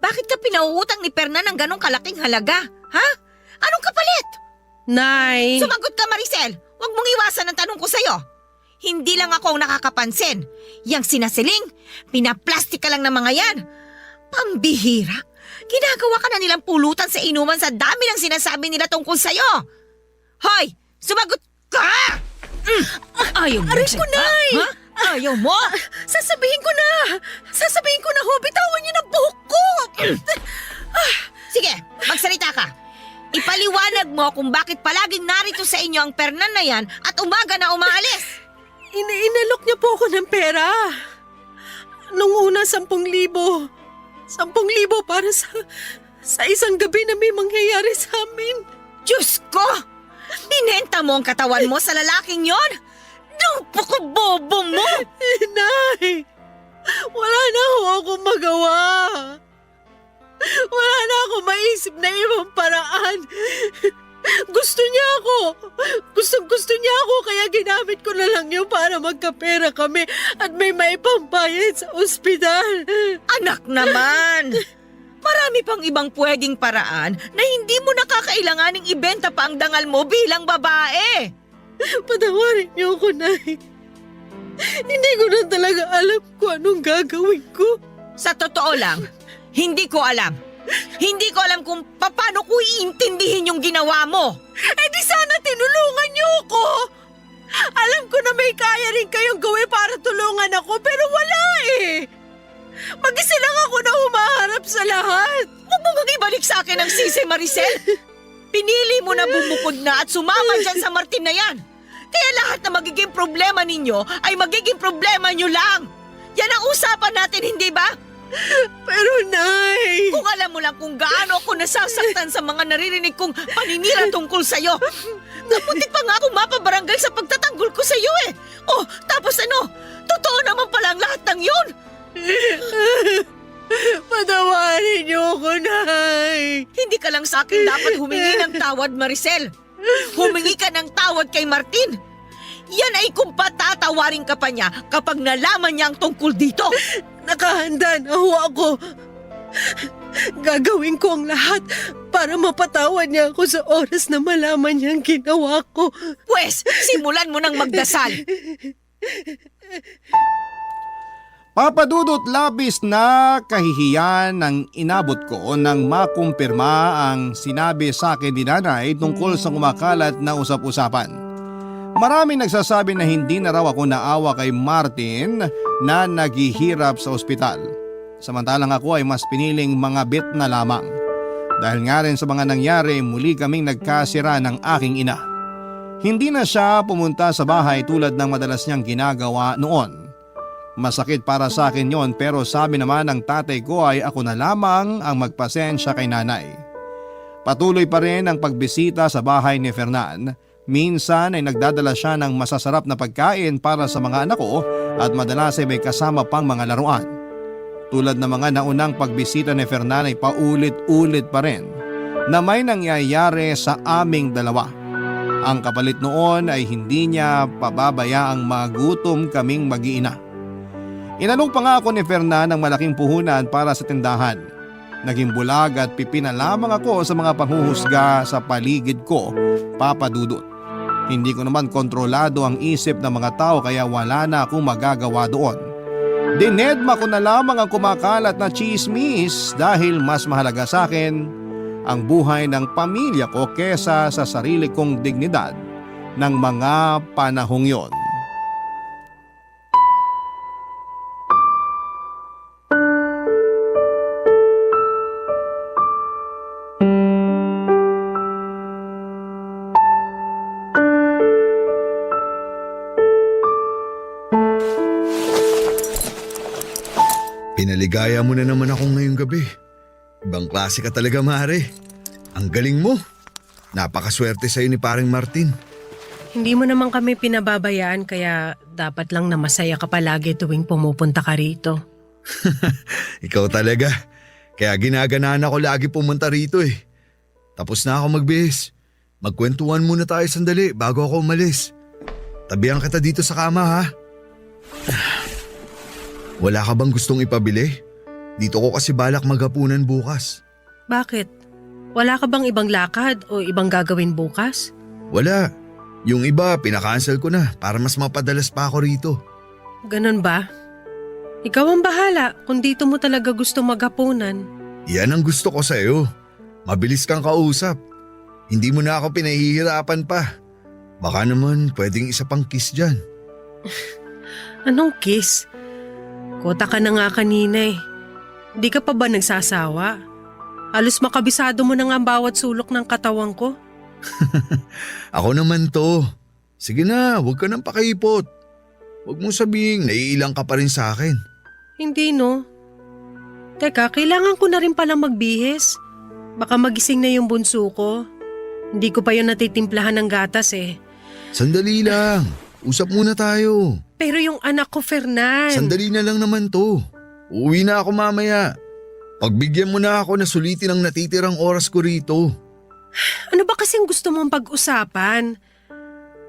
Bakit ka pinauutang ni Fernan ng ganong kalaking halaga? Ha? Anong kapalit? Nay! Sumagot ka, Maricel. Huwag mong iwasan ang tanong ko sa'yo. Hindi lang ako ang nakakapansin. Yang sinasiling, pinaplastik ka lang ng mga yan. Pambihira. Ginagawa ka na nilang pulutan sa inuman sa dami ng sinasabi nila tungkol sa'yo. Hoy! Sumagot ka! Ayaw mo. Aray ko, Nay! Ha? Ayaw mo? Sasabihin ko na! Sasabihin ko na ho! Bitawan niyo ng buhok ko! Sige, magsalita ka. Ipaliwanag mo kung bakit palaging narito sa inyo ang Fernan na yan at umaga na umaalis. Inalok niya po ako ng pera. Nung una, 10,000. 10,000 para sa isang gabi na may mangyayari sa amin. Diyos ko! Binenta mo ang katawan mo sa lalaking yon? Bobo mo! Nay! Wala na ho akong magawa. Wala na ako maisip na ibang paraan. Gusto niya ako. Gusto niya ako kaya ginamit ko na lang yun para magkapera kami at may maipambayad sa ospital. Anak naman! Marami pang ibang pwedeng paraan na hindi mo nakakailanganing ibenta pa ang dangal mo bilang babae. Patawarin niyo ako, Nay. Hindi ko na talaga alam kung anong gagawin ko. Sa totoo lang, hindi ko alam. Hindi ko alam kung paano ko iintindihin yung ginawa mo. Di sana tinulungan niyo ako. Alam ko na may kaya rin kayong gawin para tulungan ako pero wala eh. Mag-isa lang ako na humaharap sa lahat. Huwag mo mag-ibalik sa akin ang sisi, Maricel. Pinili mo na bumukod na at sumama dyan sa Martin na yan. Kaya lahat na magiging problema ninyo ay magiging problema nyo lang. Yan ang usapan natin, hindi ba? Pero Nay... Kung alam mo lang kung gaano ako nasasaktan sa mga naririnig kong paninira tungkol sa'yo. Napuntik pa nga ako mapabarangay sa pagtatanggol ko sa'yo eh. Oh, tapos ano? Totoo naman pala ang lahat ng yun. Patawarin niyo ako, Nay. Hindi ka lang sa akin dapat humingi ng tawad, Maricel. Humingi ka ng tawad kay Martin. Yan ay kung patatawarin ka pa niya kapag nalaman niya ang tungkol dito. Nakahanda na ho ako. Gagawin ko ang lahat para mapatawad niya ako sa oras na malaman niya ang ginawa ko. Pwes, simulan mo ng magdasal. Papadudot labis na kahihiyan ang inabot ko nang makumpirma ang sinabi sa akin ni nanay tungkol sa kumakalat na usap-usapan. Maraming nagsasabi na hindi na raw ako naawa kay Martin na naghihirap sa ospital. Samantalang ako ay mas piniling mga bit na lamang. Dahil nga rin sa mga nangyari, muli kaming nagkasira ng aking ina. Hindi na siya pumunta sa bahay tulad ng madalas niyang ginagawa noon. Masakit para sa akin yon pero sabi naman ng tatay ko ay ako na lamang ang magpasensya kay nanay. Patuloy pa rin ang pagbisita sa bahay ni Fernan. Minsan ay nagdadala siya ng masasarap na pagkain para sa mga anak ko at madalas ay may kasama pang mga laruan. Tulad ng mga naunang pagbisita ni Fernan ay paulit-ulit pa rin na may nangyayari sa aming dalawa. Ang kapalit noon ay hindi niya pababayaang magutom kaming mag-iina. Inalok pa nga ako ni Fernan ng malaking puhunan para sa tindahan. Naging bulag at pipina lamang ako sa mga panghuhusga sa paligid ko, papadudot. Hindi ko naman kontrolado ang isip ng mga tao kaya wala na akong magagawa doon. Dinedma ko na lamang ang kumakalat na chismis dahil mas mahalaga sa akin ang buhay ng pamilya ko kesa sa sarili kong dignidad ng mga panahong yon. Ginagaya mo na naman ako ngayong gabi. Ibang klase ka talaga, Mare. Ang galing mo. Napakaswerte sa'yo ni paring Martin. Hindi mo naman kami pinababayaan kaya dapat lang na masaya ka palagi tuwing pumupunta ka rito. Ikaw talaga. Kaya ginaganaan ako lagi pumunta rito eh. Tapos na ako magbihis. Magkwentuhan muna tayo sandali bago ako umalis. Tabihan kita dito sa kama ha. Wala ka bang gustong ipabili? Dito ko kasi balak maghapunan bukas. Bakit? Wala ka bang ibang lakad o ibang gagawin bukas? Wala. Yung iba pinakancel ko na para mas mapadalas pa ako rito. Ganun ba? Ikaw ang bahala kung dito mo talaga gusto maghapunan. Yan ang gusto ko sa'yo. Mabilis kang kausap. Hindi mo na ako pinahihirapan pa. Baka naman pwedeng isa pang kiss dyan. Anong kiss? Kota ka na nga kanina eh. Di ka pa ba nagsasawa? Halos makabisado mo na nga ang bawat sulok ng katawan ko. Ako naman to. Sige na, huwag ka nang pakipot. Huwag mong sabihin naiilang ka pa rin sa akin. Hindi no. Teka, kailangan ko na rin palang magbihis. Baka magising na yung bunso ko. Hindi ko pa yun natitimplahan ng gatas eh. Sandali lang. Usap muna tayo. Pero yung anak ko, Fernan. Sandali na lang naman to. Uuwi na ako mamaya. Pagbigyan mo na ako na sulitin ang natitirang oras ko rito. Ano ba kasing gusto mong pag-usapan?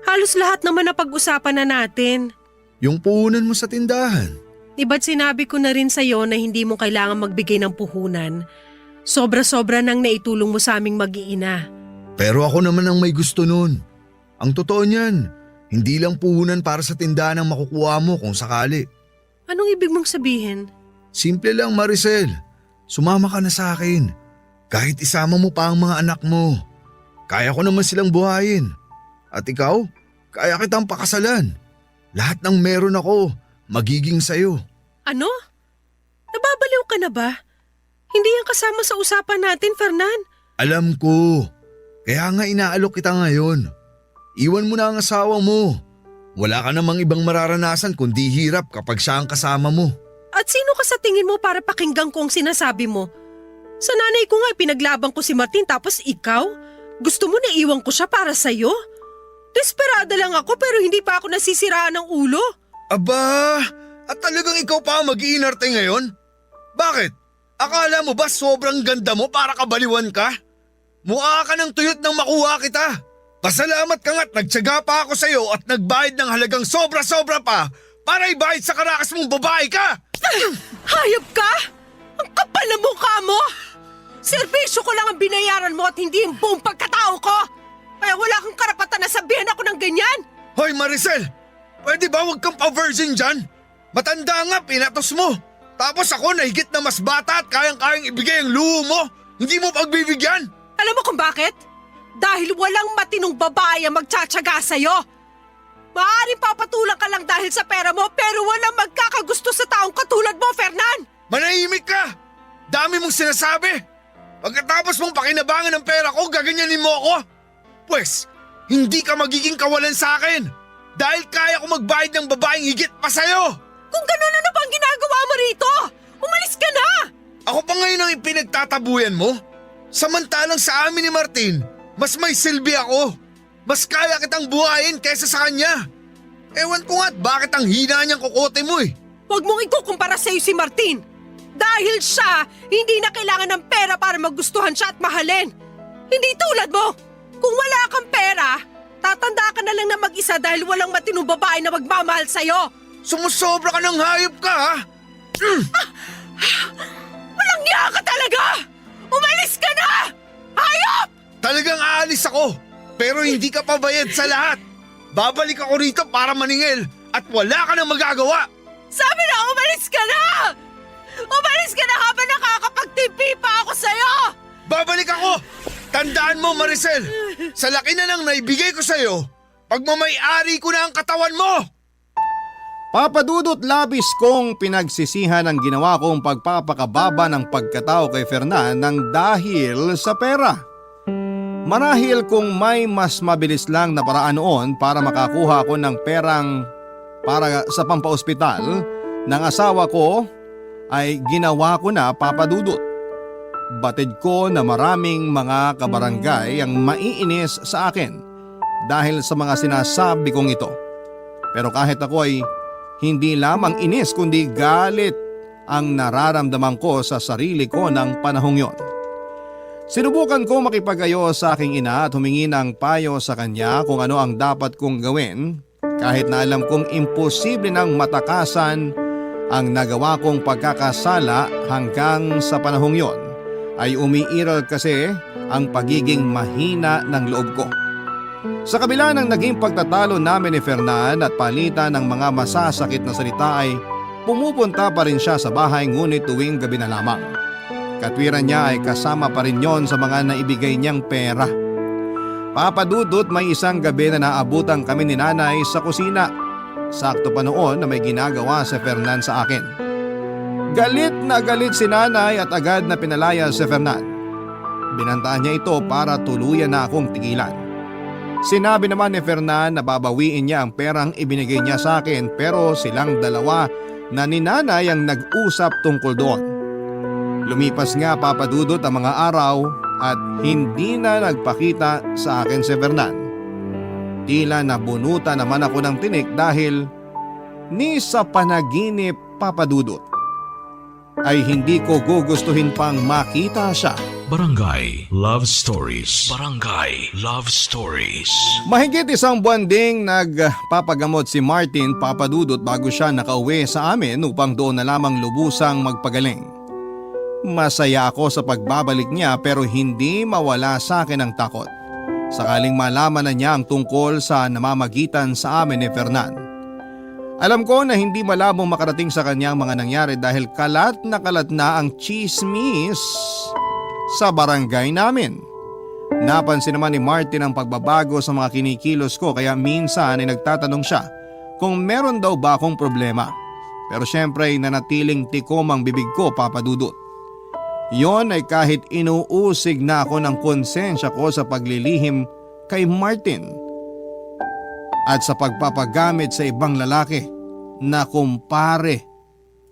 Halos lahat naman na pag-usapan na natin. Yung puhunan mo sa tindahan. Di ba't sinabi ko na rin sa'yo na hindi mo kailangan magbigay ng puhunan? Sobra-sobra nang naitulong mo sa aming mag-iina. Pero ako naman ang may gusto nun. Ang totoo niyan, hindi lang puhunan para sa tindahan ang makukuha mo kung sakali. Anong ibig mong sabihin? Simple lang, Maricel. Sumama ka na sa akin. Kahit isama mo pa ang mga anak mo. Kaya ko naman silang buhayin. At ikaw, kaya kitang pakasalan. Lahat ng meron ako, magiging sayo. Ano? Nababaliw ka na ba? Hindi yan kasama sa usapan natin, Fernan. Alam ko. Kaya nga inaalok kita ngayon. Iwan mo na ang asawa mo. Wala ka namang ibang mararanasan kundi hirap kapag siya ang kasama mo. At sino ka sa tingin mo para pakinggan ko ang sinasabi mo? Sa nanay ko nga pinaglaban ko si Martin tapos ikaw? Gusto mo na iwan ko siya para sa'yo? Desperada lang ako pero hindi pa ako nasisiraan ng ulo. Aba, at talagang ikaw pa ang mag-iinarte ngayon? Bakit? Akala mo ba sobrang ganda mo para kabaliwan ka? Mukha ka ng tuyot nang makuha kita. Pasalamat ka nga't nagtyaga pa ako sa'yo at nagbayad ng halagang sobra-sobra pa para ibayad sa karakas mong babae ka! Hayop ka? Ang kapal na mukha mo! Serbisyo ko lang ang binayaran mo at hindi yung buong pagkatao ko! Kaya wala kang karapatan na sabihan ako ng ganyan! Hoy Maricel, pwede ba huwag kang pa-virgin dyan? Matanda nga, pinatos mo. Tapos ako na higit na mas bata at kayang-kayang ibigay ang luho mo. Hindi mo pagbibigyan. Alam mo kung bakit? Dahil walang matinong babae ang magtsatsaga sa'yo. Maaaring papatulang ka lang dahil sa pera mo pero walang magkakagusto sa taong katulad mo, Fernan! Manahimik ka! Dami mong sinasabi! Pagkatapos mong pakinabangan ng pera ko, gaganyanin mo ako! Pwes, hindi ka magiging kawalan sa akin! Dahil kaya ko magbayad ng babaeng higit pa sa'yo! Kung gano'n, ano bang ginagawa mo rito? Umalis ka na! Ako pa ngayon ang ipinagtatabuyan mo? Samantalang sa amin ni Martin, mas may silbi ako. Mas kaya kitang buhayin kaysa sa kanya. Ewan ko nga't bakit ang hina niyang kukote mo eh. Huwag mong ikukumpara sa'yo si Martin. Dahil siya, hindi na kailangan ng pera para magustuhan siya at mahalin. Hindi tulad mo. Kung wala kang pera, tatanda ka na lang na mag-isa dahil walang matinong babae na magmamahal sa'yo. Sumusobra ka ng hayop ka ha? Walang niya ka talaga! Umalis ka na! Hayop! Talagang aalis ako, pero hindi ka pabayad sa lahat. Babalik ako rito para maningil at wala ka nang magagawa. Sabi na umalis ka na! Umalis ka na habang nakakapagtimpi pa ako sa'yo! Babalik ako! Tandaan mo Maricel, sa laki na lang naibigay ko sa'yo, pagmamay-ari ko na ang katawan mo! Papadudot labis kong pinagsisihan ang ginawa kong pagpapakababa ng pagkatao kay Fernan ng dahil sa pera. Marahil kung may mas mabilis lang na paraan noon para makakuha ako ng perang para sa pampaospital ng asawa ko, ay ginawa ko na, Papa Dudut. Batid ko na maraming mga kabarangay ang maiinis sa akin dahil sa mga sinasabi kong ito. Pero kahit ako ay hindi lamang inis kundi galit ang nararamdaman ko sa sarili ko ng panahong yon. Sinubukan ko makipag-ayos sa aking ina at humingi ng payo sa kanya kung ano ang dapat kong gawin kahit na alam kong imposible nang matakasan ang nagawa kong pagkakasala. Hanggang sa panahong yon ay umiiral kasi ang pagiging mahina ng loob ko. Sa kabila ng naging pagtatalo namin ni Fernan at palitan ng mga masasakit na salita ay pumupunta pa rin siya sa bahay ngunit tuwing gabi na lamang. Katwiran niya ay kasama pa rin yon sa mga naibigay niyang pera. Papa Dudut, may isang gabi na naabutan kami ni nanay sa kusina. Sakto pa noon na may ginagawa si Fernan sa akin. Galit na galit si nanay at agad na pinalaya si Fernan. Binantaan niya ito para tuluyan na akong tigilan. Sinabi naman ni Fernan na babawiin niya ang perang ibinigay niya sa akin pero silang dalawa na ni nanay ang nag-usap tungkol doon. Lumipas nga, Papa Dudut, ang mga araw at hindi na nagpakita sa akin si Fernan. Tila nabunuta naman ako ng tinik dahil ni sa panaginip, Papa Dudut, ay hindi ko gugustuhin pang makita siya. Barangay Love Stories. Barangay Love Stories. Mahigit isang buwan ding nagpapagamot si Martin, Papa Dudut, bago siya nakauwi sa amin upang doon na lamang lubusang magpagaling. Masaya ako sa pagbabalik niya pero hindi mawala sa akin ang takot. Sakaling malaman na niya ang tungkol sa namamagitan sa amin ni Fernan. Alam ko na hindi malabong makarating sa kanya ang mga nangyari dahil kalat na ang chismis sa barangay namin. Napansin naman ni Martin ang pagbabago sa mga kinikilos ko kaya minsan ay nagtatanong siya kung meron daw ba akong problema. Pero syempre ay nanatiling tikom ang bibig ko, Papa Dudut. Yon ay kahit inuusig na ako ng konsensya ko sa paglilihim kay Martin at sa pagpapagamit sa ibang lalaki na kumpare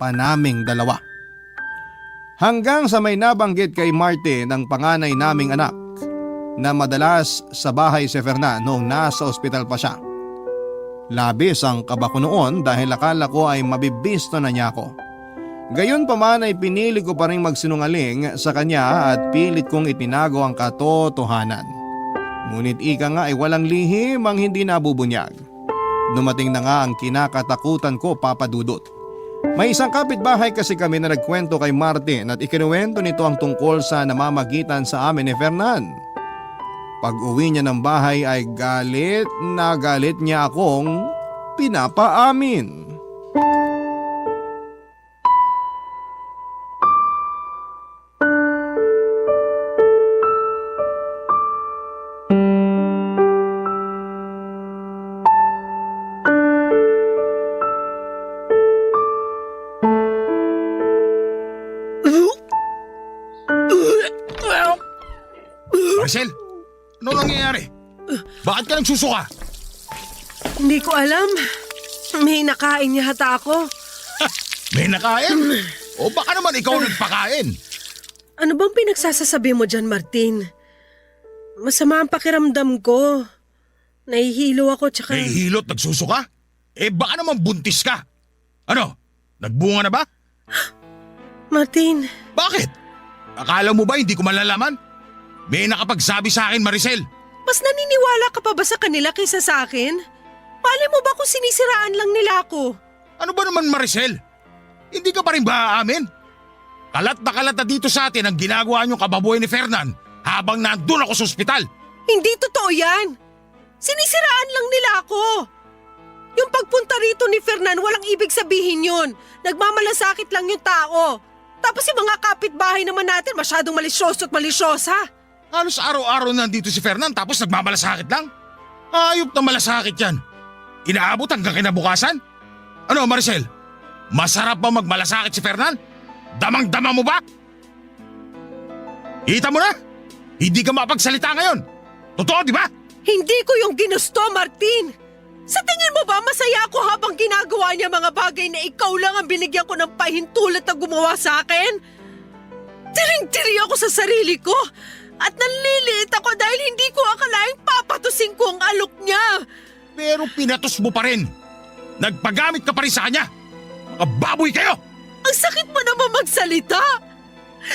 pa naming dalawa. Hanggang sa may nabanggit kay Martin ang panganay naming anak na madalas sa bahay si Fernan noong nasa ospital pa siya. Labis ang kaba ko noon dahil akala ko ay mabibisto na niya ako. Gayon pa man ay pinili ko pa rin magsinungaling sa kanya at pilit kong itinago ang katotohanan. Ngunit ika nga ay walang lihim ang hindi nabubunyag. Dumating na nga ang kinakatakutan ko, Papa Dudut. May isang kapitbahay kasi kami na nagkwento kay Martin at ikinuwento nito ang tungkol sa namamagitan sa amin ni Fernan. Pag uwi niya ng bahay ay galit na galit niya akong pinapaamin. Maricel, ano nangyayari? Bakit ka nagsusuka? Hindi ko alam. May nakain niya hata ako. May nakain? O baka naman ikaw nagpakain? Ano bang pinagsasasabi mo dyan, Martin? Masama ang pakiramdam ko. Nahihilo ako tsaka… Nahihilot, nagsusuka? Eh baka naman buntis ka. Ano? Nagbunga na ba? Martin… Bakit? Akala mo ba hindi ko malalaman? May nakapagsabi sa akin, Maricel. Mas naniniwala ka pa ba sa kanila kaysa sa akin? Malay mo ba kung sinisiraan lang nila ako? Ano ba naman, Maricel? Hindi ka pa rin ba aamin? Kalat na dito sa atin ang ginagawa niyong kababoy ni Fernan habang nandun ako sa ospital. Hindi totoo yan. Sinisiraan lang nila ako. Yung pagpunta rito ni Fernan, walang ibig sabihin yun. Nagmamalasakit lang yung tao. Tapos yung mga kapitbahay naman natin masyadong malisyoso at malisyosa. Halos araw-araw nandito si Fernan tapos nagmamalasakit lang. Ayop na malasakit yan. Inaabot hanggang kinabukasan? Ano, Maricel? Masarap ba magmalasakit si Fernan? Damang-dama mo ba? Kita mo na? Hindi ka mapagsalita ngayon. Totoo, di ba? Hindi ko yung ginusto, Martin. Sa tingin mo ba masaya ako habang ginagawa niya mga bagay na ikaw lang ang binigyan ko ng pahintulot na gumawa sa akin? Tiring-tiri ako sa sarili ko at nanliliit ako dahil hindi ko akalaing papatusin ko ang alok niya. Pero pinatos mo pa rin. Nagpagamit ka pa rin sa kanya. Mga baboy kayo! Ang sakit mo naman magsalita.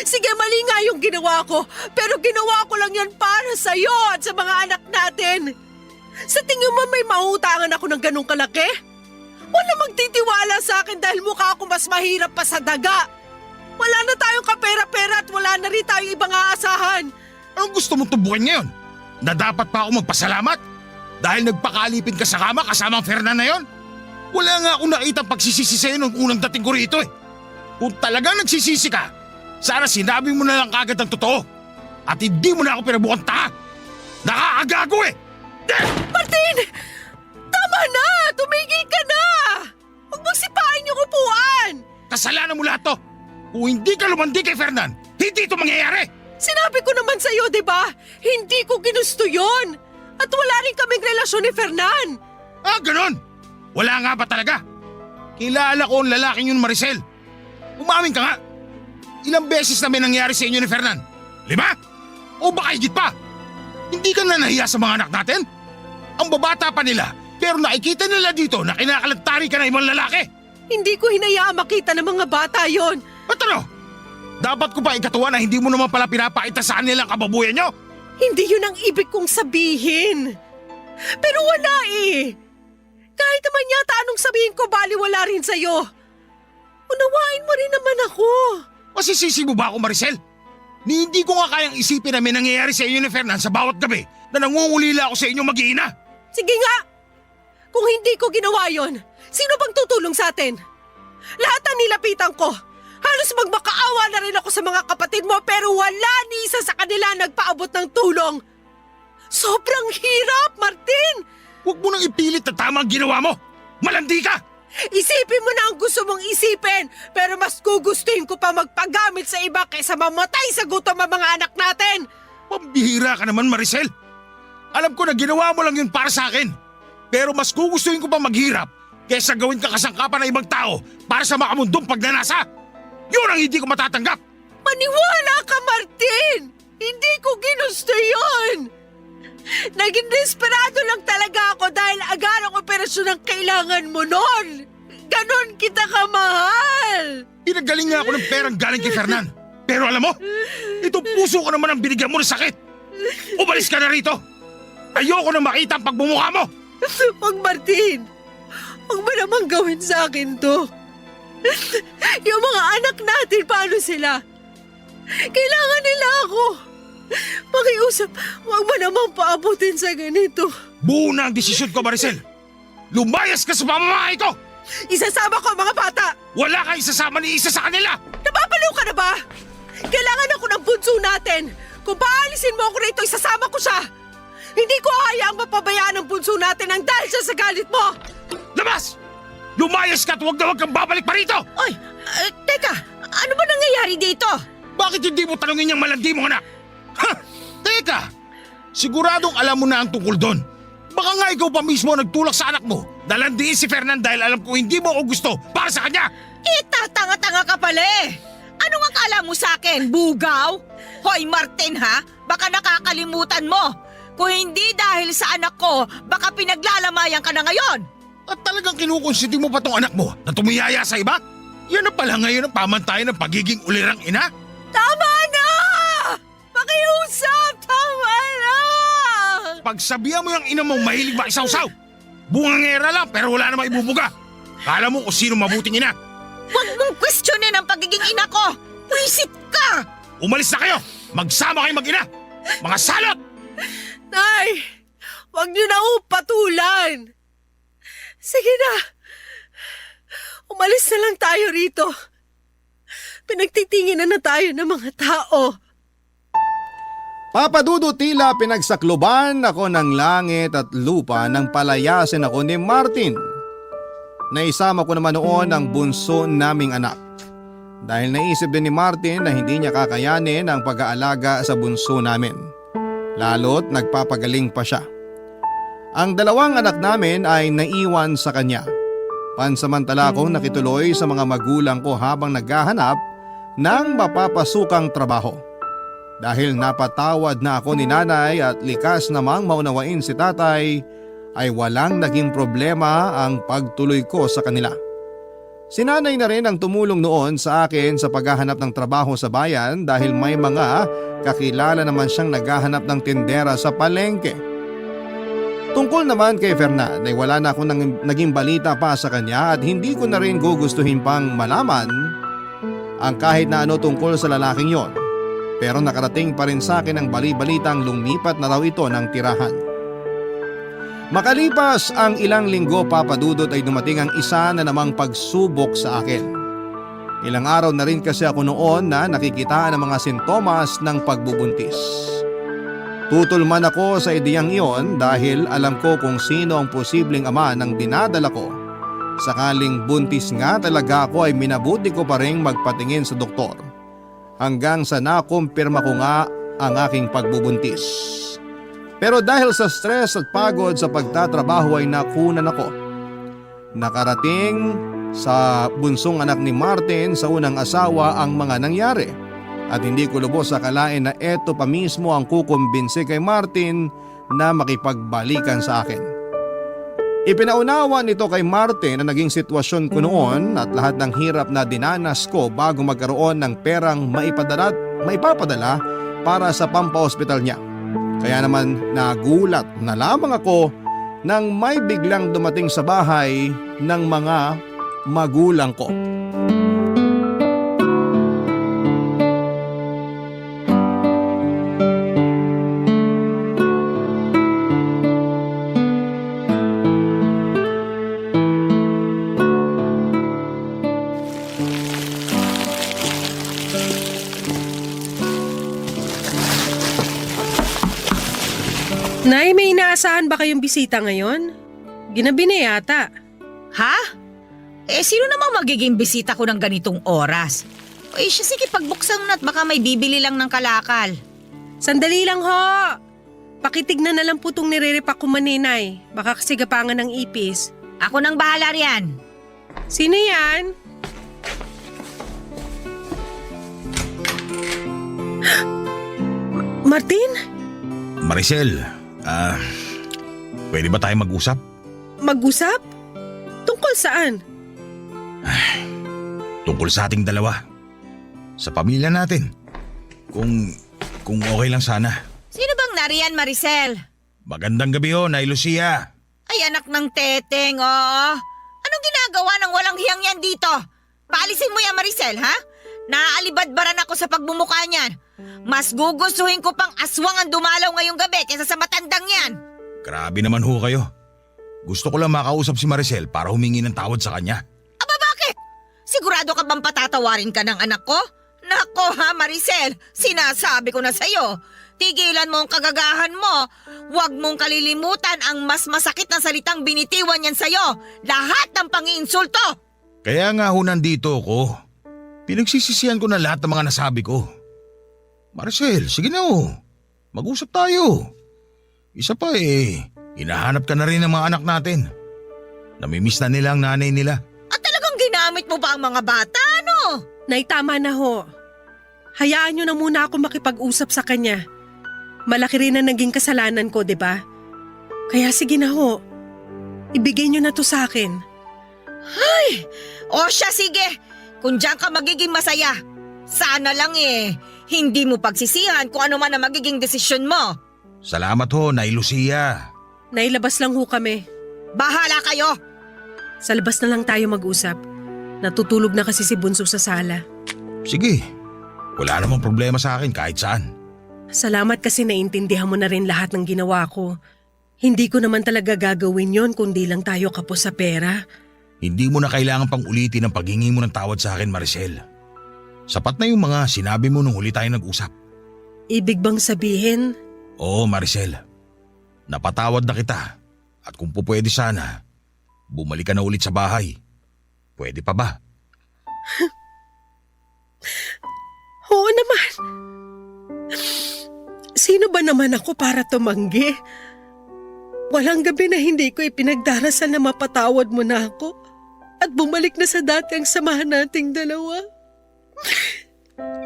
Sige, mali nga yung ginawa ko, pero ginawa ko lang yan para sa'yo at sa mga anak natin. Sa tingin mo may mauutangan ako ng ganong kalaki? Wala magtitiwala sa akin dahil mukha ako mas mahirap pa sa daga. Wala na tayong kapera-pera at wala na rin tayong ibang aasahan. Anong gusto mong tubukan ngayon? Na dapat pa ako magpasalamat? Dahil nagpakalipin ka sa kama kasama ang Fernan na yon? Wala nga akong nakitang pagsisisi sa'yo nung unang dating ko rito eh. Kung talagang nagsisisi ka, sana sinabi mo na lang kagad ang totoo. At hindi mo na ako pinabukang taha. Nakakagago eh! Martin! Tama na! Tumigil ka na! Huwag mong sipain yung upuan! Kasalanan mo lahat to! Kung hindi ka lumandi kay Fernan, hindi ito mangyayari! Sinabi ko naman sa'yo, di ba? Hindi ko ginusto yon. At wala rin kaming relasyon ni Fernan. Ah, ganon! Wala nga ba talaga? Kilala ko ang lalaking yun, Maricel. Umamin ka nga. Ilang beses na may nangyari sa inyo ni Fernan? 5? O baka higit pa? Hindi ka na nahiya sa mga anak natin? Ang babata pa nila, pero nakikita nila dito na kinakalantari ka na ibang lalaki. Hindi ko hinayaan makita ng mga bata yon. At ano? Dapat ko ba ikatuwa na hindi mo naman pala pinapakita sa kanila ang kababuyan nyo? Hindi yun ang ibig kong sabihin. Pero wala eh. Kahit naman yata anong sabihin ko, baliwala rin sa'yo. Unawain mo rin naman ako. Masisisi mo ba ako, Maricel? Ni hindi ko nga kayang isipin na may nangyayari sa inyo ni Fernan sa bawat gabi na nangungulila ako sa inyo mag-iina. Sige nga. Kung hindi ko ginawa yon, sino bang tutulong sa atin? Lahat ang nilapitan ko. Halos magmakaawa na rin ako sa mga kapatid mo pero wala ni isa sa kanila nagpaabot ng tulong. Sobrang hirap, Martin! Huwag mo nang ipilit na tama ang ginawa mo. Malandi ka! Isipin mo na ang gusto mong isipin, pero mas gugustuhin ko pa magpagamit sa iba kaysa mamatay sa gutom ang mga anak natin. Pambihira ka naman, Maricel. Alam ko na ginawa mo lang yun para sa akin. Pero mas gugustuhin ko pa maghirap kaysa gawin ka kasangkapan ng ibang tao para sa makamundong pagnanasa. Yun ang hindi ko matatanggap. Maniwala ka, Martin! Hindi ko ginusto yun! Naging desperado lang talaga ako dahil agarang operasyon ang kailangan mo nun! Ganon kita kamahal! Pinagaling nga ako ng perang galing kay Fernan. Pero alam mo, itong puso ko naman ang binigyan mo ng sakit. Umalis ka na rito. Ayoko na makita ang pagmumukha mo. Huwag, Martin! Huwag mo naman gawin sa akin to. Yung mga anak natin, paano sila? Kailangan nila ako. Pakiusap, huwag mo naman paabutin sa ganito. Buo na ang desisyon ko, Maricel. Lumayas ka sa pamamahay ko! Isasama ko ang mga bata! Wala kang isasama ni isa sa kanila! Napapaliw ka na ba? Kailangan ako ng bunso natin. Kung paalisin mo ako rito, isasama ko siya. Hindi ko hayaang mapabayaan ang bunso natin ang dahil siya sa galit mo. Labas! Lumayas ka at huwag na huwag kang babalik pa rito! Oy, teka, ano ba nangyayari dito? Bakit hindi mo tanongin yung malandi mong anak? Ha! Teka! Siguradong alam mo na ang tungkol doon. Baka nga ikaw pa mismo nagtulak sa anak mo na landiin si Fernan dahil alam ko hindi mo ako gusto para sa kanya! Tatanga-tanga ka pala eh. Anong akala mo sa akin, bugaw? Hoy Martin ha, baka nakakalimutan mo. Kung hindi dahil sa anak ko, baka pinaglalamayan ka na ngayon. At talagang kinukonsiti mo pa tong anak mo na tumiyaya sa iba? Yan na pala ngayon ang pamantayan ng pagiging ulirang ina? Tama na! Pakiusap! Tama na! Pagsabihan mo yung ina mong mahilig makisawsaw. Bungangera lang pero wala namang ibubuga. Kala mo kung sino mabuting ina. Huwag mong questionin ang pagiging ina ko. Wisit ka! Umalis na kayo! Magsama kayo mag-ina! Mga salot! Nay! Huwag niyo na ako patulan! Sige na! Umalis na lang tayo rito. Pinagtitingin na tayo ng mga tao. Papadudo tila pinagsakluban ako ng langit at lupa nang palayasin ako ni Martin. Naisama ko naman noon ang bunso naming anak. Dahil naisip din ni Martin na hindi niya kakayanin ang pag-aalaga sa bunso namin. Lalo't nagpapagaling pa siya. Ang dalawang anak namin ay naiwan sa kanya. Pansamantala akong nakituloy sa mga magulang ko habang naghahanap ng mapapasukang trabaho. Dahil napatawad na ako ni nanay at likas namang maunawain si tatay, ay walang naging problema ang pagtuloy ko sa kanila. Si nanay na rin ang tumulong noon sa akin sa paghahanap ng trabaho sa bayan dahil may mga kakilala naman siyang naghahanap ng tindera sa palengke. Tungkol naman kay Fernan ay wala na akong naging balita pa sa kanya at hindi ko na rin gugustuhin pang malaman ang kahit na ano tungkol sa lalaking yon. Pero nakarating pa rin sa akin ang bali-balitang lumipat na raw ito ng tirahan. Makalipas ang ilang linggo, Papa Dudut, ay dumating ang isa na namang pagsubok sa akin. Ilang araw na rin kasi ako noon na nakikitaan ng mga sintomas ng pagbubuntis. Tutol man ako sa ideyang iyon dahil alam ko kung sino ang posibleng ama ng dinadala ko. Sakaling buntis nga talaga ako ay minabuti ko pa rin magpatingin sa doktor. Hanggang sa nakumpirma ko nga ang aking pagbubuntis. Pero dahil sa stress at pagod sa pagtatrabaho ay nakunan ako. Nakarating sa bunsong anak ni Martin sa unang asawa ang mga nangyari. At hindi ko lubos akalain na eto pa mismo ang kukumbinsi kay Martin na makipagbalikan sa akin. Ipinaunawa nito kay Martin na naging sitwasyon ko noon at lahat ng hirap na dinanas ko bago magkaroon ng perang maipapadala para sa pampahospital niya. Kaya naman nagulat na lamang ako nang may biglang dumating sa bahay ng mga magulang ko. Nay, may inaasahan ba kayong bisita ngayon? Ginabi na yata. Ha? Sino namang magiging bisita ko ng ganitong oras? Siya sige pagbuksan mo na at baka may bibili lang ng kalakal. Sandali lang ho! Pakitignan na lang po itong nire-repack ko maninay. Baka kasi gapangan ng ipis. Ako nang bahala riyan. Sino yan? Martin? Maricel, pwede ba tayo mag-usap? Mag-usap? Tungkol saan? Tungkol sa ating dalawa. Sa pamilya natin. Kung okay lang sana. Sino bang nariyan, Maricel? Magandang gabi ho, Nay Lucia. Ay anak ng teteng, oo. Anong ginagawa ng walang hiyang yan dito? Paalisin mo yan, Maricel, ha? Naaalibadbaran ako sa pagbumuka niyan. Mas gugustuhin ko pang aswang ang dumalaw ngayong gabi kaysa sa matandang yan. Grabe naman ho kayo. Gusto ko lang makausap si Maricel para humingi ng tawad sa kanya. Aba bakit? Sigurado ka bang patatawarin ka ng anak ko? Nako ha, Maricel, sinasabi ko na sa'yo. Tigilan mo ang kagagahan mo. Huwag mong kalilimutan ang mas masakit na salitang binitiwan yan sa'yo. Lahat ng pangiinsulto. Kaya nga ho nandito ako. Pinagsisisihan ko na lahat ng mga nasabi ko. Maricel, sige na ho. Mag-usap tayo. Isa pa hinahanap ka na rin ng mga anak natin. Namimiss na nila ang nanay nila. At talagang ginamit mo ba ang mga bata, ano? Nay, tama na ho. Hayaan niyo na muna ako makipag-usap sa kanya. Malaki rin na naging kasalanan ko, di ba? Kaya sige na ho. Ibigay niyo na to sa akin. Ay, o siya sige. Kung diyan ka magiging masaya. Sana lang hindi mo pagsisihan kung ano man ang magiging desisyon mo. Salamat ho, Nay Lucia. Nailabas lang ho kami. Bahala kayo. Sa labas na lang tayo mag-usap. Natutulog na kasi si Bunso sa sala. Sige, wala namang problema sa akin kahit saan. Salamat kasi naintindihan mo na rin lahat ng ginawa ko. Hindi ko naman talaga gagawin yon kundi lang tayo kapos sa pera. Hindi mo na kailangan pang ulitin ang paghingi mo ng tawad sa akin, Maricel. Sapat na yung mga sinabi mo nung huli tayo nag-usap. Ibig bang sabihin? Oo, Maricel. Napatawad na kita. At kung pupwede sana, bumalik ka na ulit sa bahay. Pwede pa ba? Oo naman. Sino ba naman ako para tumanggi? Walang gabi na hindi ko ipinagdarasal na mapatawad mo na ako at bumalik na sa dati ang samahan nating dalawa.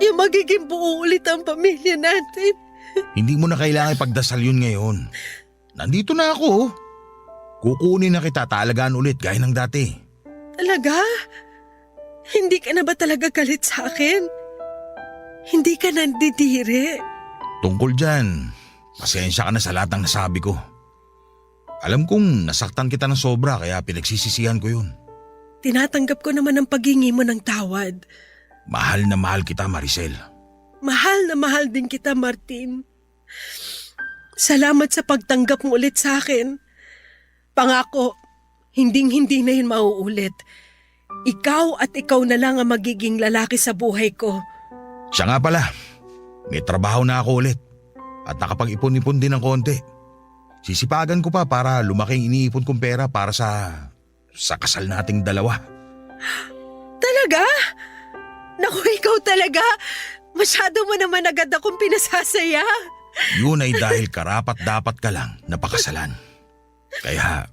Yung magiging buo ulit ang pamilya natin. Hindi mo na kailangan ipagdasal yun ngayon. Nandito na ako. Oh. Kukunin na kita, taalagaan ulit gaya ng dati. Talaga? Hindi ka na ba talaga galit sa akin? Hindi ka nandidiri? Tungkol dyan, pasensya ka na sa lahat ng nasabi ko. Alam kong nasaktan kita ng sobra kaya pinagsisisihan ko yun. Tinatanggap ko naman ang paghingi mo ng tawad. Mahal na mahal kita, Maricel. Mahal na mahal din kita, Martin. Salamat sa pagtanggap mo ulit sa akin. Pangako, hinding-hindi na yun mauulit. Ikaw at ikaw na lang ang magiging lalaki sa buhay ko. Siya nga pala, may trabaho na ako ulit at nakapag-ipon-ipon din ng konti. Sisipagan ko pa para lumaking iniipon kong pera para sa kasal nating dalawa. Talaga? Naku, ikaw talaga. Masyado mo naman agad akong pinasasaya. Yun ay dahil karapat-dapat ka lang na pakasalan. Kaya,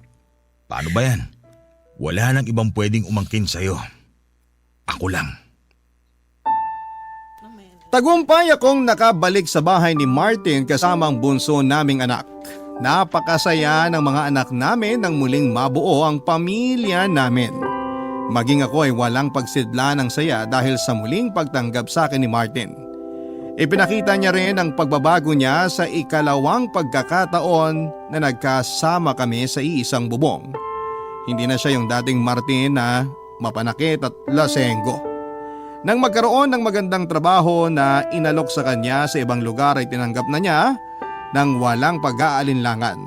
paano ba yan? Wala nang ibang pwedeng umangkin sa'yo. Ako lang. Tagumpay akong nakabalik sa bahay ni Martin kasama ang bunso naming anak. Napakasaya ng mga anak namin nang muling mabuo ang pamilya namin. Maging ako ay walang pagsidla ng saya dahil sa muling pagtanggap sa akin ni Martin. Ipinakita niya rin ang pagbabago niya sa ikalawang pagkakataon na nagkasama kami sa iisang bubong. Hindi na siya yung dating Martin na mapanakit at lasenggo. Nang magkaroon ng magandang trabaho na inalok sa kanya sa ibang lugar ay tinanggap na niya nang walang pag-aalinlangan.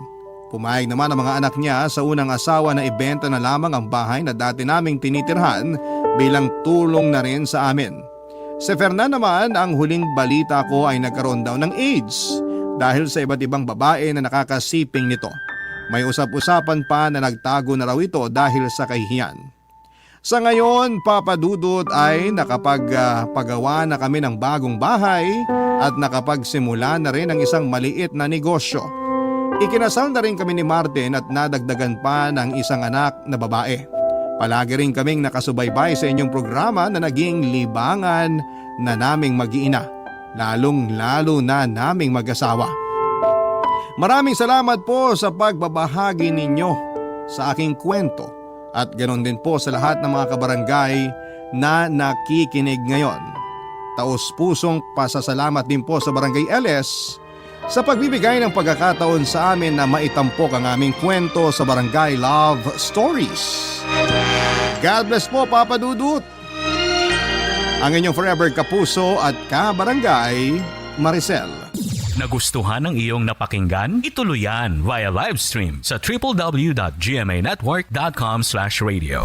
Pumayag naman ang mga anak niya sa unang asawa na ibenta na lamang ang bahay na dati naming tinitirhan bilang tulong na rin sa amin. Si Fernan naman, ang huling balita ko ay nagkaroon daw ng AIDS dahil sa iba't ibang babae na nakakasiping nito. May usap-usapan pa na nagtago na raw ito dahil sa kahihiyan. Sa ngayon, Papa Dudut, ay nakapagpagawa na kami ng bagong bahay at nakapagsimula na rin ng isang maliit na negosyo. Ikinasal na rin kami ni Martin at nadagdagan pa ng isang anak na babae. Palagi rin kaming nakasubaybay sa inyong programa na naging libangan na naming mag-iina, lalong-lalo na naming mag-asawa. Maraming salamat po sa pagbabahagi ninyo sa aking kwento at ganoon din po sa lahat ng mga kabarangay na nakikinig ngayon. Taos-pusong pasasalamat din po sa Barangay LS sa pagbibigay ng pagkakataon sa amin na maitampok ang aming kwento sa Barangay Love Stories. God bless po, Papa Dudut. Ang inyong forever kapuso at kabarangay, Maricel. Nagustuhan ng iyong napakinggan? Ituloy yan via live stream sa www.gmanetwork.com/radio.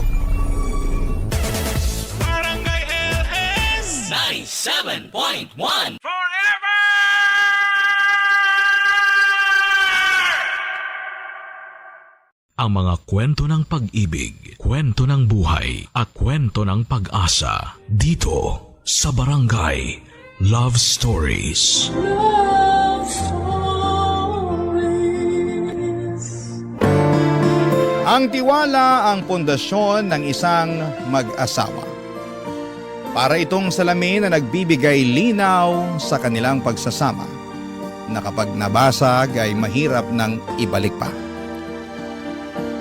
Barangay LS 97.1 Forever! Ang mga kwento ng pag-ibig, kwento ng buhay, at kwento ng pag-asa dito sa Barangay Love Stories. Love Stories. Ang tiwala ang pundasyon ng isang mag-asawa. Para itong salamin na nagbibigay linaw sa kanilang pagsasama, na kapag nabasag ay mahirap nang ibalik pa.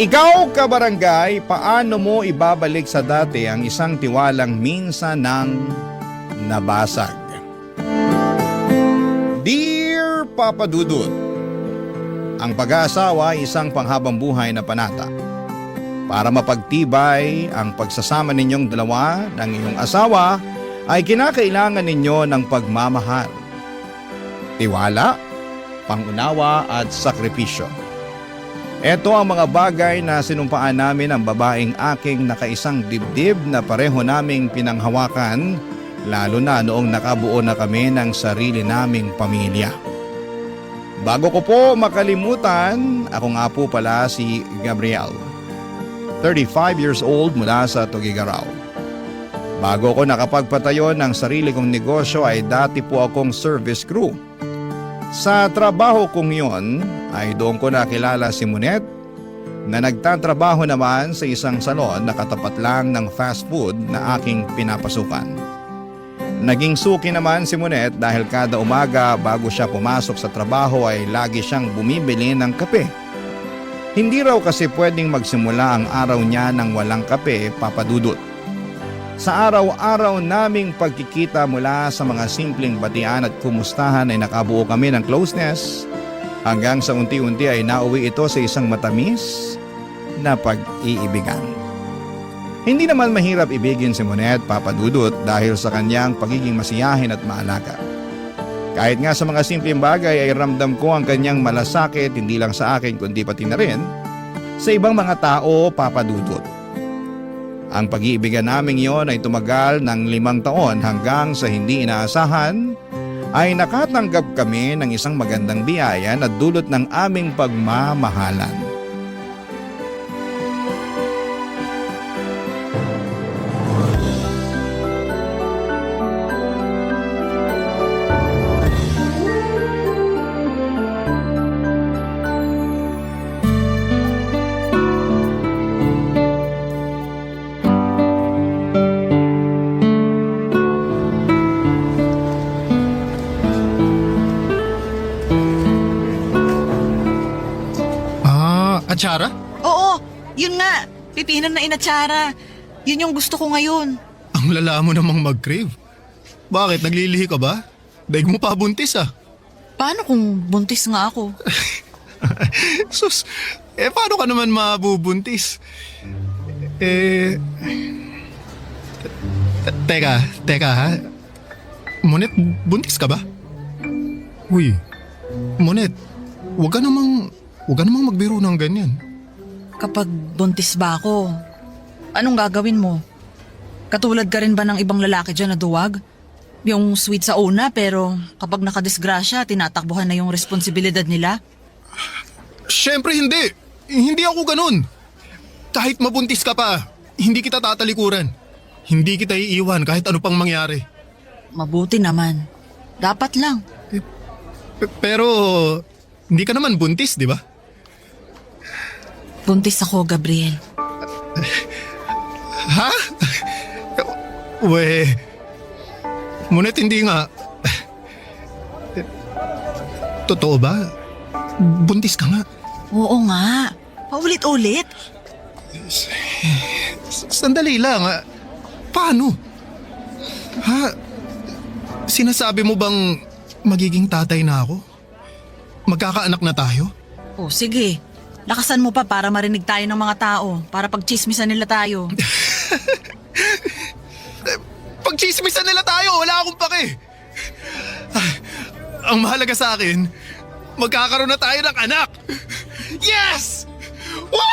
Ikaw, kabarangay, paano mo ibabalik sa dati ang isang tiwalang minsan nang nabasag? Dear Papa Dudut, ang pag-aasawa ay isang panghabang buhay na panata. Para mapagtibay ang pagsasama ninyong dalawa ng iyong asawa ay kinakailangan ninyo ng pagmamahal, tiwala, pangunawa at sakripisyo. Ito ang mga bagay na sinumpaan namin ang babaeng aking nakaisang dibdib na pareho naming pinanghawakan, lalo na noong nakabuo na kami ng sarili naming pamilya. Bago ko po makalimutan, ako nga po pala si Gabriel, 35 years old mula sa Tugigaraw. Bago ko nakapagpatayo ng sarili kong negosyo ay dati po akong service crew. Sa trabaho kong yon ay doon ko nakilala si Monet na nagtatrabaho naman sa isang salon na katapat lang ng fast food na aking pinapasukan. Naging suki naman si Monet dahil kada umaga bago siya pumasok sa trabaho ay lagi siyang bumibili ng kape. Hindi raw kasi pwedeng magsimula ang araw niya ng walang kape, Papa Dudut. Sa araw-araw naming pagkikita mula sa mga simpleng batian at kumustahan ay nakabuo kami ng closeness hanggang sa unti-unti ay nauwi ito sa isang matamis na pag-iibigan. Hindi naman mahirap ibigin si Monet, Papa Dudut, dahil sa kanyang pagiging masiyahin at maalaga. Kahit nga sa mga simpleng bagay ay ramdam ko ang kanyang malasakit hindi lang sa akin kundi pati na rin sa ibang mga tao, Papa Dudut. Ang pag-iibigan naming iyon ay tumagal ng 5 taon hanggang sa hindi inaasahan ay nakatanggap kami ng isang magandang biyaya na dulot ng aming pagmamahalan. Atsara? Oo, yun nga. Pipinan na inatsara. Yun yung gusto ko ngayon. Ang lala mo namang mag-crave. Bakit? Naglilihi ka ba? Daig mo pa buntis ah. Paano kung buntis nga ako? Sus, paano ka naman mabubuntis? Teka ha. Monet, buntis ka ba? Uy, Monet, wag ka namang magbiro ng ganyan. Kapag buntis ba ako, anong gagawin mo? Katulad ka rin ba ng ibang lalaki dyan na duwag? Yung sweet sa una pero kapag nakadisgrasya, tinatakbuhan na yung responsibilidad nila? Siyempre hindi. Hindi ako ganun. Kahit mabuntis ka pa, hindi kita tatalikuran. Hindi kita iiwan kahit ano pang mangyari. Mabuti naman. Dapat lang. Pero hindi ka naman buntis, di ba? Buntis ako, Gabriel. Ha? Monet, hindi nga. Totoo ba? Buntis ka nga. Oo nga. Paulit-ulit. Sandali lang. Paano? Ha? Sinasabi mo bang magiging tatay na ako? Magkakaanak na tayo? O sige. Lakasan mo pa para marinig tayo ng mga tao. Para pagchismisan nila tayo. Pagchismisan nila tayo, wala akong pake. Ang mahalaga sa akin, magkakaroon na tayo ng anak. Yes! Woo!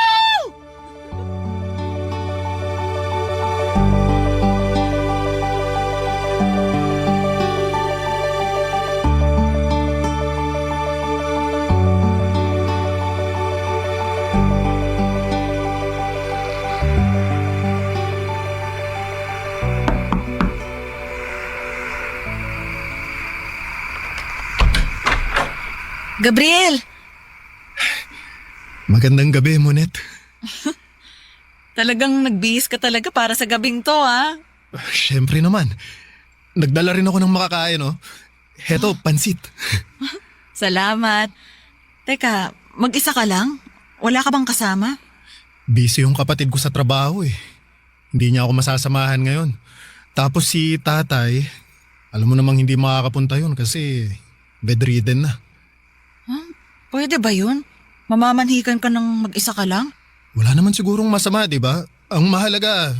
Gabriel! Magandang gabi, Monet. Talagang nagbihis ka talaga para sa gabing to, ha? Siyempre naman. Nagdala rin ako ng makakain, oh. Heto, pansit. Salamat. Teka, mag-isa ka lang? Wala ka bang kasama? Busy yung kapatid ko sa trabaho, eh. Hindi niya ako masasamahan ngayon. Tapos si tatay, alam mo namang hindi makakapunta yun kasi bedridden na. Pwede ba yun? Mamamanhikan ka ng mag-isa ka lang? Wala naman sigurong masama, di ba? Ang mahalaga,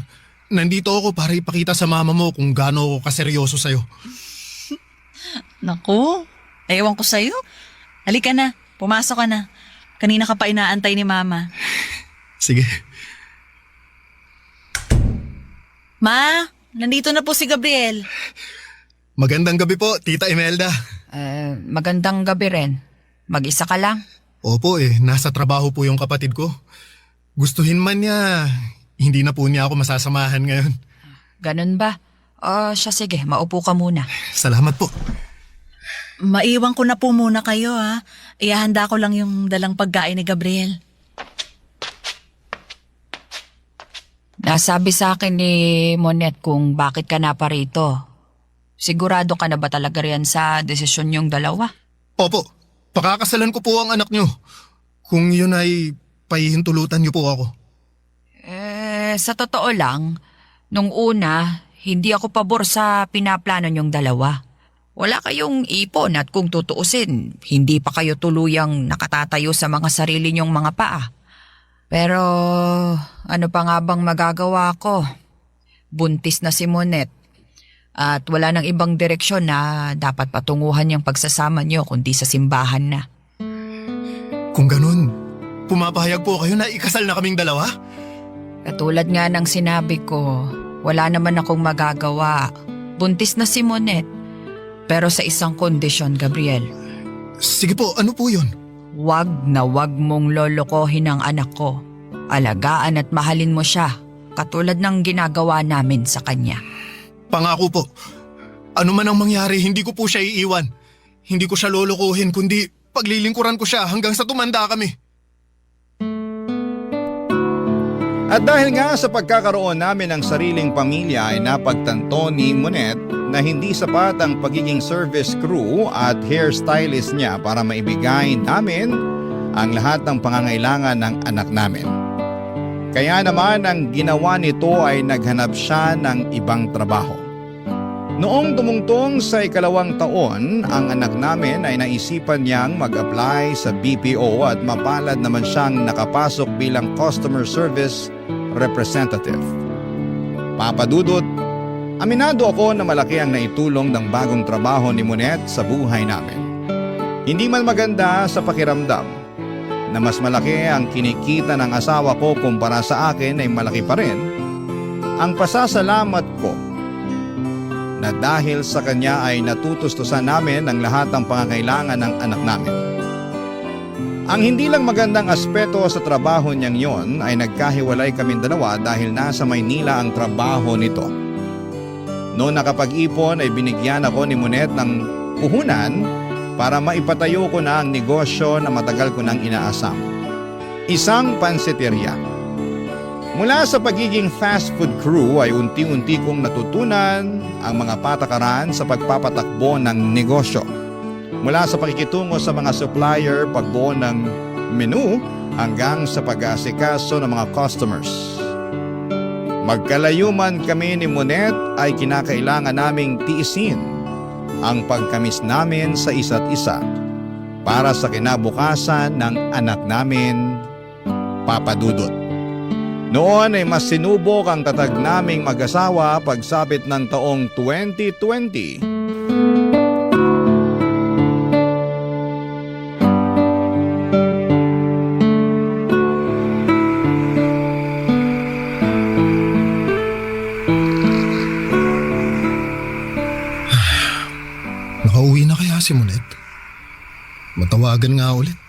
nandito ako para ipakita sa mama mo kung gaano ako kaseryoso sa'yo. Naku, ewan ko sa'yo. Halika na, pumasok ka na. Kanina ka pa inaantay ni mama. Sige. Ma, nandito na po si Gabriel. Magandang gabi po, Tita Imelda. Magandang gabi rin. Mag-isa ka lang? Opo nasa trabaho po yung kapatid ko. Gustuhin man niya, hindi na po niya ako masasamahan ngayon. Ganun ba? Siya sige, maupo ka muna. Salamat po. Maiwan ko na po muna kayo ha. Ihahanda ko lang yung dalang pagkain ni Gabriel. Nasabi sa akin ni Monet kung bakit ka na pa rito. Sigurado ka na ba talaga riyan sa desisyon yung dalawa? Opo, pakakasalan ko po ang anak nyo. Kung yun ay pahihintulutan niyo po ako. Sa totoo lang, nung una, hindi ako pabor sa pinaplano niyong dalawa. Wala kayong ipon at kung tutuusin, hindi pa kayo tuluyang nakatatayo sa mga sarili niyong mga paa. Pero ano pa nga bang magagawa ko? Buntis na si Monet at wala nang ibang direksyon na dapat patunguhan yung pagsasama niyo kundi sa simbahan na. Kung ganun, pumapahayag po kayo na ikasal na kaming dalawa? Katulad nga ng sinabi ko, wala naman akong magagawa. Buntis na si Monet. Pero sa isang kondisyon, Gabriel. Sige po, ano po yun? Wag na wag mong lolokohin ang anak ko. Alagaan at mahalin mo siya, katulad ng ginagawa namin sa kanya. Pangako po, ano man ang mangyari, hindi ko po siya iiwan. Hindi ko siya lolokohin, kundi paglilingkuran ko siya hanggang sa tumanda kami. At dahil nga sa pagkakaroon namin ng sariling pamilya ay napagtanto ni Monet na hindi sapat ang pagiging service crew at hairstylist niya para maibigay namin ang lahat ng pangangailangan ng anak namin. Kaya naman ang ginawa nito ay naghanap siya ng ibang trabaho. Noong tumungtong sa 2 taon, ang anak namin ay naisipan niyang mag-apply sa BPO at mapalad naman siyang nakapasok bilang customer service representative. Papadudot, aminado ako na malaki ang naitulong ng bagong trabaho ni Monet sa buhay namin. Hindi man maganda sa pakiramdam na mas malaki ang kinikita ng asawa ko kumpara sa akin ay malaki pa rin ang pasasalamat ko na dahil sa kanya ay natutustusan namin ang lahat ng pangangailangan ng anak namin. Ang hindi lang magandang aspeto sa trabaho niyang yon ay nagkahiwalay kaming dalawa dahil nasa Maynila ang trabaho nito. Noong nakapag-ipon ay binigyan ako ni Monet ng puhunan para maipatayo ko na ang negosyo na matagal ko nang inaasam. Isang pansiteria. Mula sa pagiging fast food crew ay unti-unti kong natutunan ang mga patakaran sa pagpapatakbo ng negosyo. Mula sa pakikitungo sa mga supplier, pagbuo ng menu, hanggang sa pag-aasikaso ng mga customers. Magkalayo man kami ni Monet ay kinakailangan naming tiisin ang pagkamis namin sa isa't isa para sa kinabukasan ng anak namin, Papa Dudut. Noon ay mas sinubok ang tatag naming mag-asawa pagsapit ng taong 2020. Nakauwi na kaya si Monet? Matawagan nga ulit.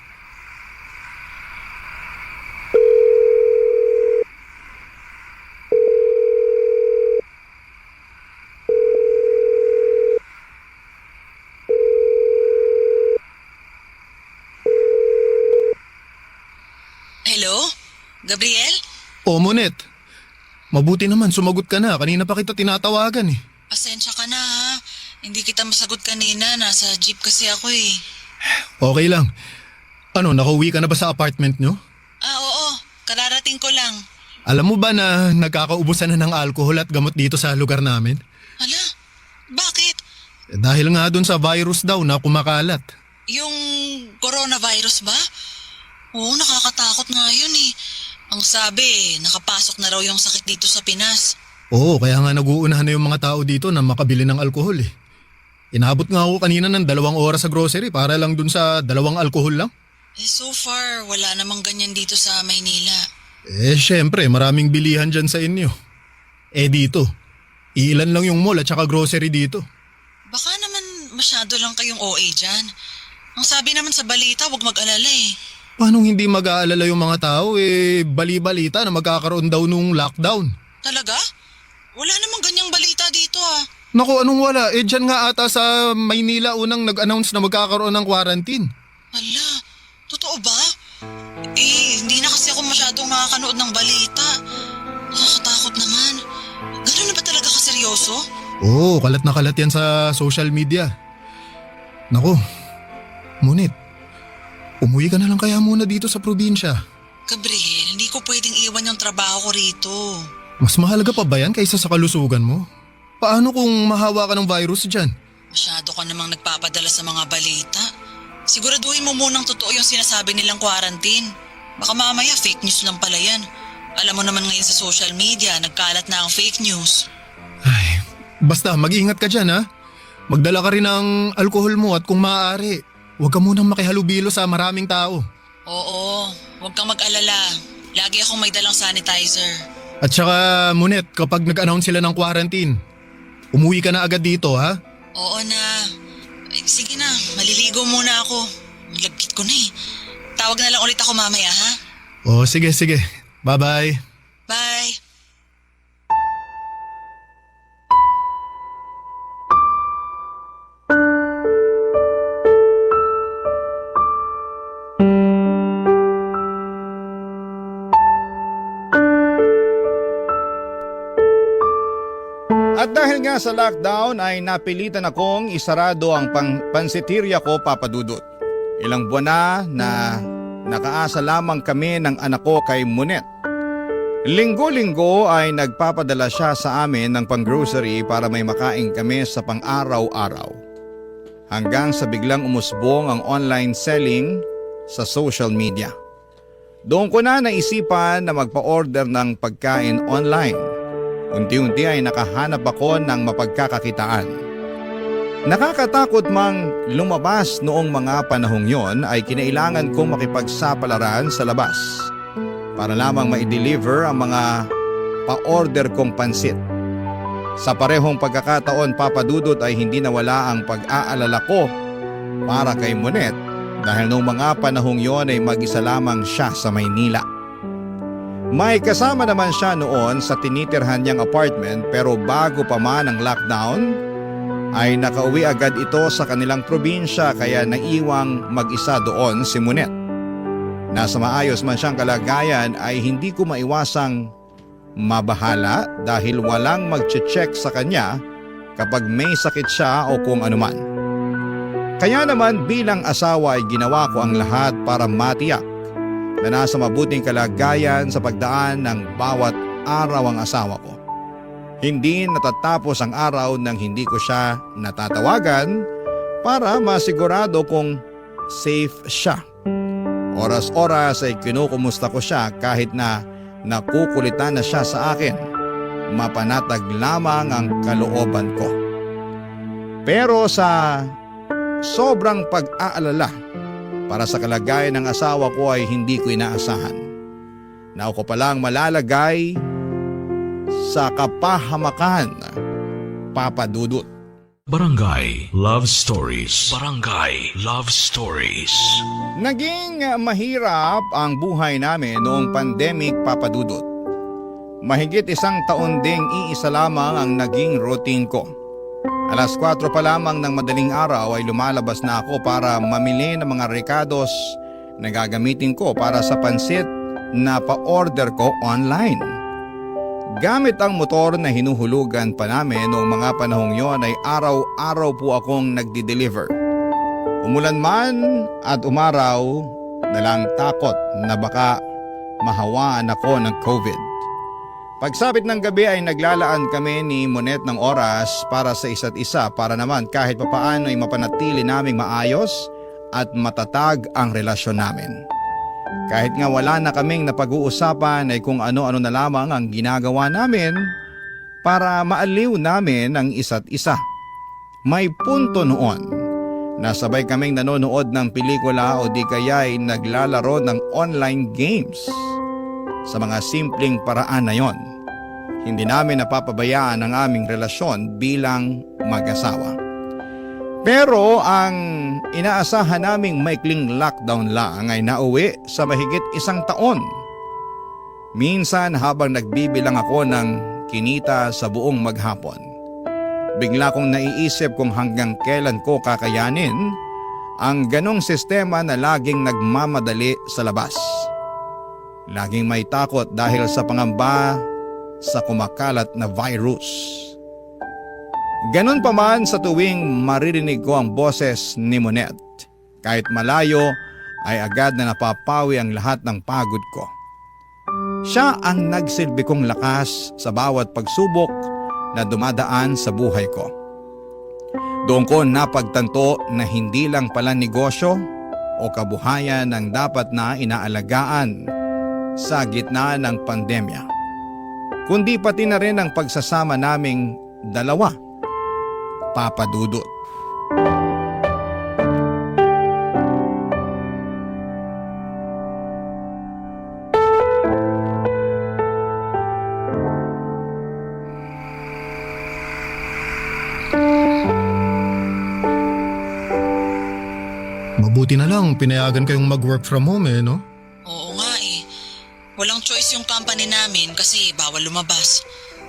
Hello? Gabriel? O Monet, mabuti naman sumagot ka na. Kanina pa kita tinatawagan eh. Pasensya ka na ha. Hindi kita masagot kanina. Nasa jeep kasi ako eh. Okay lang. Ano, nakauwi ka na ba sa apartment nyo? Oo. Kararating ko lang. Alam mo ba na nagkakaubusan na ng alkohol at gamot dito sa lugar namin? Hala? Bakit? Dahil nga dun sa virus daw na kumakalat. Yung coronavirus ba? Oo, nakakatakot nga yun eh. Ang sabi, nakapasok na raw yung sakit dito sa Pinas. Oo, kaya nga nag-uunahan na yung mga tao dito na makabili ng alkohol eh. Inabot nga ako kanina ng 2 oras sa grocery para lang dun sa 2 alkohol lang. So far, wala namang ganyan dito sa Maynila. Syempre, maraming bilihan dyan sa inyo. Dito, ilan lang yung mall at saka grocery dito. Baka naman masyado lang kayong OA dyan. Ang sabi naman sa balita, huwag mag-alala eh. Paano hindi mag-aalala yung mga tao bali-balita na magkakaroon daw nung lockdown? Talaga? Wala namang ganyang balita dito ah. Naku, anong wala? Eh dyan nga ata sa Maynila unang nag-announce na magkakaroon ng quarantine. Ala, totoo ba? Eh, hindi na kasi ako masyadong nakakanood ng balita. Nakakatakot naman. Gano'n na ba talaga kaseryoso? Oo, kalat na kalat yan sa social media. Naku, Munit, umuwi ka na lang kaya muna dito sa probinsya. Gabriel, hindi ko pwedeng iwan yung trabaho ko rito. Mas mahalaga pa ba yan kaysa sa kalusugan mo? Paano kung mahawa ka ng virus dyan? Masyado ka namang nagpapadala sa mga balita. Siguraduhin mo munang totoo yung sinasabi nilang quarantine. Baka mamaya fake news lang pala yan. Alam mo naman ngayon sa social media, nagkalat na ang fake news. Ay, basta mag-iingat ka dyan ha. Magdala ka rin ng alkohol mo at kung maaari, huwag ka munang makihalubilo sa maraming tao. Oo, huwag kang mag-alala. Lagi akong may dalang sanitizer. At saka, Munet, kapag nag-announce sila ng quarantine, umuwi ka na agad dito ha. Oo na. Eh, sige na, maliligo muna ako. Malagkit ko na eh. Tawag na lang ulit ako mamaya ha. Oh, sige. Bye-bye. Bye. At dahil nga sa lockdown ay napilitan akong isarado ang pansitirya ko, Papa Dudut. Ilang buwan na nakaasa lamang kami ng anak ko kay Munet. Linggo-linggo ay nagpapadala siya sa amin ng pang-grocery para may makain kami sa pang-araw-araw. Hanggang sa biglang umusbong ang online selling sa social media. Doon ko na naisipan na magpa-order ng pagkain online. Unti-unti ay nakahanap ako ng mapagkakakitaan. Nakakatakot mang lumabas noong mga panahong yon ay kinailangan kong makipagsapalaran sa labas para lamang ma-deliver ang mga pa-order kong pansit. Sa parehong pagkakataon, Papa Dudut, ay hindi nawala ang pag-aalala ko para kay Munet dahil noong mga panahong yon ay mag-isa lamang siya sa Maynila. May kasama naman siya noon sa tinitirhan niyang apartment pero bago pa man ang lockdown ay nakauwi agad ito sa kanilang probinsya kaya naiwang mag-isa doon si Munet. Nasa maayos man siyang kalagayan ay hindi ko maiwasang mabahala dahil walang mag-check sa kanya kapag may sakit siya o kung anuman. Kaya naman bilang asawa ay ginawa ko ang lahat para matiyak na nasa mabuting kalagayan sa pagdaan ng bawat araw ang asawa ko. Hindi natatapos ang araw nang hindi ko siya natatawagan para masigurado kung safe siya. Oras-oras ay kinukumusta ko siya kahit na nakukulitan na siya sa akin. Mapanatag lamang ang kalooban ko. Pero sa sobrang pag-aalala para sa kalagayan ng asawa ko ay hindi ko inaasahan na ako palang malalagay sa kapahamakan, Papa Dudut. Barangay Love Stories. Barangay Love Stories. Naging mahirap ang buhay namin noong pandemic, Papa Dudut. Mahigit 1 taon ding iisa lamang ang naging routine ko. Alas 4 pa lamang ng madaling araw ay lumalabas na ako para mamili ng mga rekados na gagamitin ko para sa pansit na pa-order ko online. Gamit ang motor na hinuhulugan pa namin noong mga panahong yon ay araw-araw po akong nagdi-deliver. Umulan man at umaraw, nalang takot na baka mahawaan ako ng COVID. Pagsapit ng gabi ay naglalaan kami ni Munet ng oras para sa isa't isa para naman kahit papaano ay mapanatili naming maayos at matatag ang relasyon namin. Kahit nga wala na kaming napag-uusapan ay kung ano-ano na lamang ang ginagawa namin para maaliw namin ang isa't isa. May punto noon na sabay kaming nanonood ng pelikula o di kaya ay naglalaro ng online games. Sa mga simpleng paraan na yon, hindi namin napapabayaan ang aming relasyon bilang mag-asawa. Pero ang inaasahan naming maikling lockdown lang ay nauwi sa mahigit 1 taon. Minsan habang nagbibilang ako ng kinita sa buong maghapon. Bigla kong naiisip kung hanggang kailan ko kakayanin ang ganong sistema na laging nagmamadali sa labas. Laging may takot dahil sa pangamba sa kumakalat na virus. Ganon pa man sa tuwing maririnig ko ang boses ni Monet. Kahit malayo ay agad na napapawi ang lahat ng pagod ko. Siya ang nagsilbi kong lakas sa bawat pagsubok na dumadaan sa buhay ko. Doon ko napagtanto na hindi lang pala negosyo o kabuhayan ang dapat na inaalagaan sa gitna ng pandemya, kundi pati na rin ang pagsasama naming dalawa, Papa Dudut. Mabuti na lang pinayagan kayong mag-work from home no? Oo nga eh. Walang choice yung company namin kasi bawal lumabas.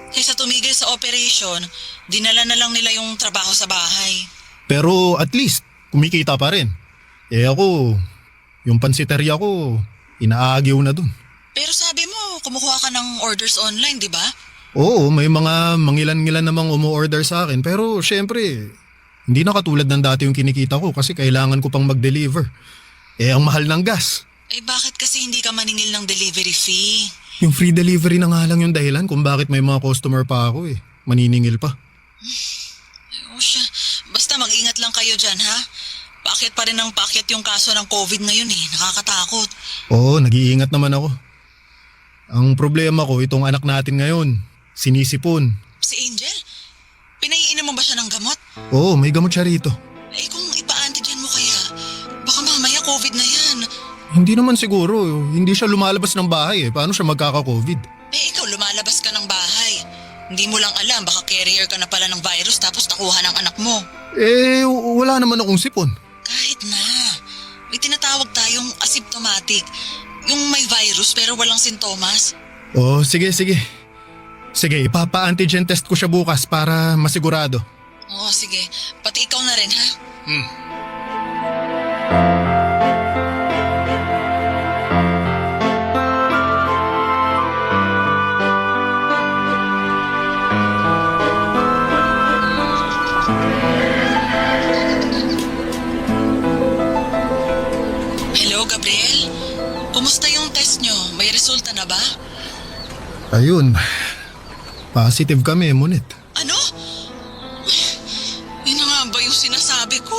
Kaysa tumigil sa operation, dinala na lang nila yung trabaho sa bahay. Pero at least, kumikita pa rin. Ako, yung pansiteria ko, inaagyaw na dun. Pero sabi mo, kumukuha ka ng orders online, di ba? Oo, may mga mangilan-ngilan namang umu-order sa akin. Pero syempre, hindi na katulad ng dati yung kinikita ko kasi kailangan ko pang mag-deliver. Ang mahal ng gas. Bakit kasi hindi ka maningil ng delivery fee? Yung free delivery na nga lang yung dahilan kung bakit may mga customer pa ako Maniningil pa. O siya, basta mag-ingat lang kayo dyan ha. Paakit pa rin ng paakit yung kaso ng COVID ngayon nakakatakot. Oo, nag-iingat naman ako. Ang problema ko, itong anak natin ngayon, sinisipon. Si Angel? Pinaiinom mo ba siya ng gamot? Oo, may gamot siya rito. Kung ipa-antigen mo kaya, baka mamaya COVID na yan. Hindi naman siguro, hindi siya lumalabas ng bahay Paano siya magkaka-COVID? Ikaw lumalabas ka ng bahay. Hindi mo lang alam, baka carrier ka na pala ng virus tapos nakuha ng anak mo. Wala naman akong sipon. Kahit na. May tinatawag tayong asymptomatic. Yung may virus pero walang sintomas. Sige. Sige, ipapa-antigen test ko siya bukas para masigurado. Sige. Pati ikaw na rin ha? Hello, Gabriel? Kumusta yung test nyo? May resulta na ba? Ayun, positive kami, Monet. Ano? Yun na nga ba yung sinasabi ko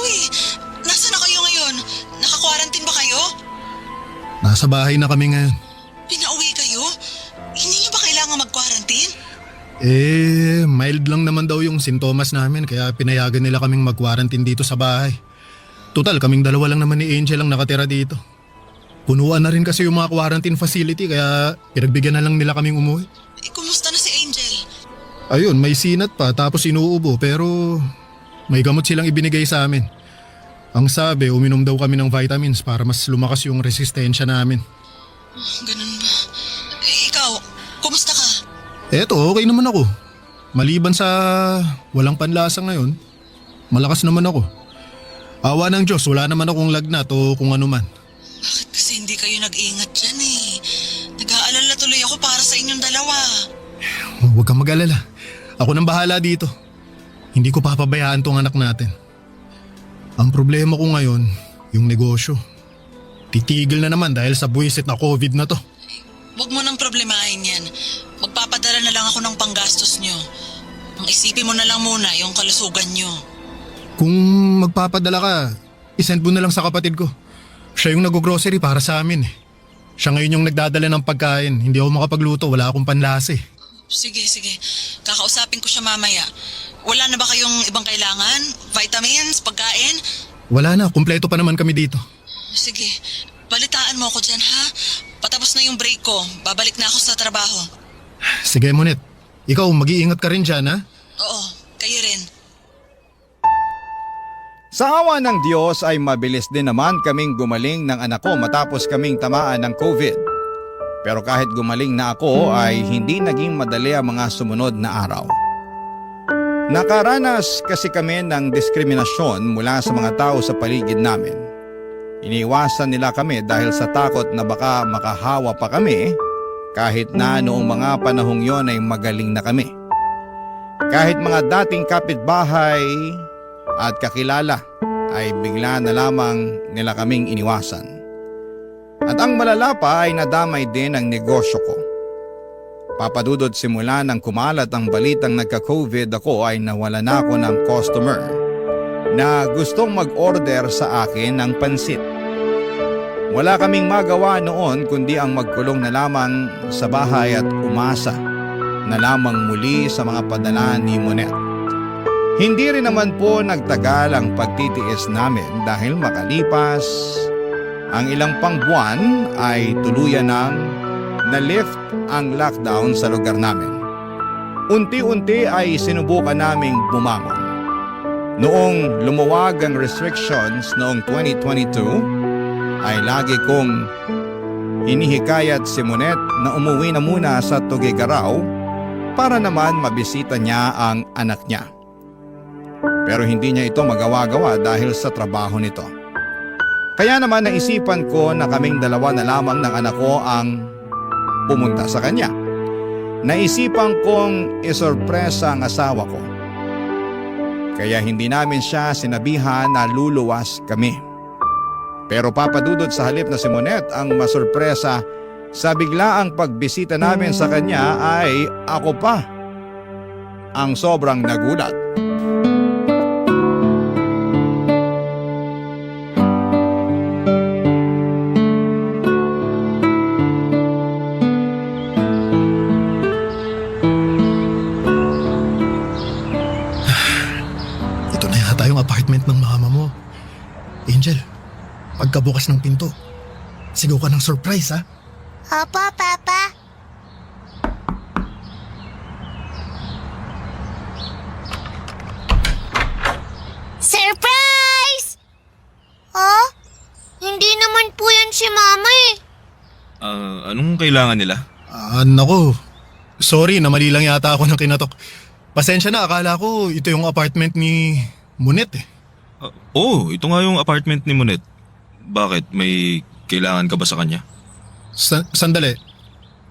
Nasaan na kayo ngayon? Naka-quarantine ba kayo? Nasa bahay na kami ngayon. Pinauwi kayo? Hindi nyo ba kailangan mag-quarantine? Mild lang naman daw yung sintomas namin kaya pinayagan nila kaming mag-quarantine dito sa bahay. Total, kaming dalawa lang naman ni Angel ang nakatira dito. Punuan na rin kasi yung mga quarantine facility kaya pinagbigyan na lang nila kaming umuwi. Kumusta na si Angel? Ayun, may sinat pa tapos inuubo pero may gamot silang ibinigay sa amin. Ang sabi, uminom daw kami ng vitamins para mas lumakas yung resistensya namin. Ganun ba? Ikaw, kumusta ka? Eto, okay naman ako. Maliban sa walang panlasa ngayon, malakas naman ako. Awa ng Diyos, wala naman akong lagnat o kung ano man. Bakit kasi hindi kayo nag-ingat dyan Nag-aalala tuloy ako para sa inyong dalawa. Huwag kang mag-alala. Ako nang bahala dito. Hindi ko papabayaan tong anak natin. Ang problema ko ngayon, yung negosyo. Titigil na naman dahil sa buwisit na COVID na to. Huwag mo nang problemahin yan. Magpapadala na lang ako ng panggastos nyo. Ang isipin mo na lang muna yung kalusugan nyo. Kung magpapadala ka, isend mo na lang sa kapatid ko. Siya yung nag-grocery para sa amin Siya ngayon yung nagdadala ng pagkain. Hindi ako makapagluto, wala akong panlasa Sige. Kakausapin ko siya mamaya. Wala na ba kayong ibang kailangan? Vitamins, pagkain? Wala na, kumpleto pa naman kami dito. Sige, balitaan mo ako dyan ha. Patapos na yung break ko, babalik na ako sa trabaho. Sige, Monet. Ikaw, mag-iingat ka rin dyan, ha? Oo, kayo rin. Sa awa ng Diyos ay mabilis din naman kaming gumaling ng anak ko matapos kaming tamaan ng COVID. Pero kahit gumaling na ako ay hindi naging madali ang mga sumunod na araw. Nakaranas kasi kami ng diskriminasyon mula sa mga tao sa paligid namin. Iniwasan nila kami dahil sa takot na baka makahawa pa kami kahit na noong mga panahong yon ay magaling na kami. Kahit mga dating kapitbahay at kakilala ay bigla na lamang nila kaming iniwasan. At ang malala pa ay nadamay din ang negosyo ko. Papadudod simula nang kumalat ang balitang nagka-COVID ako ay nawala na ako ng customer na gustong mag-order sa akin ng pansit. Wala kaming magawa noon kundi ang magkulong na lamang sa bahay at umasa na lamang muli sa mga padala ni Monet. Hindi rin naman po nagtagal ang pagtitiis namin dahil makalipas ang ilang pang buwan ay tuluyan ng na-lift ang lockdown sa lugar namin. Unti-unti ay sinubukan naming bumangon. Noong lumuwag ang restrictions noong 2022, ay lagi kong hinihikayat si Monet na umuwi na muna sa Tuguegarao para naman mabisita niya ang anak niya. Pero hindi niya ito magawa-gawa dahil sa trabaho nito. Kaya naman naisipan ko na kaming dalawa na lamang ng anak ko ang pumunta sa kanya. Naisipan kong isorpresa ang asawa ko. Kaya hindi namin siya sinabihan na luluwas kami. Pero papadudod sa halip na si Monet ang masurpresa sa biglaang pagbisita namin sa kanya ay ako pa ang sobrang nagulat. Ito na yata yung apartment ng mama mo. Angel, pagkabukas ng pinto, sigaw ka ng surprise ha? Opo, Papa. Surprise! Oh? Hindi naman po yan si Mama eh. Anong kailangan nila? Nako. Sorry, namali lang yata ako ng kinatok. Pasensya na, akala ko ito yung apartment ni Monet eh. Ito nga yung apartment ni Monet. Bakit? May kailangan ka ba sa kanya? Sandali.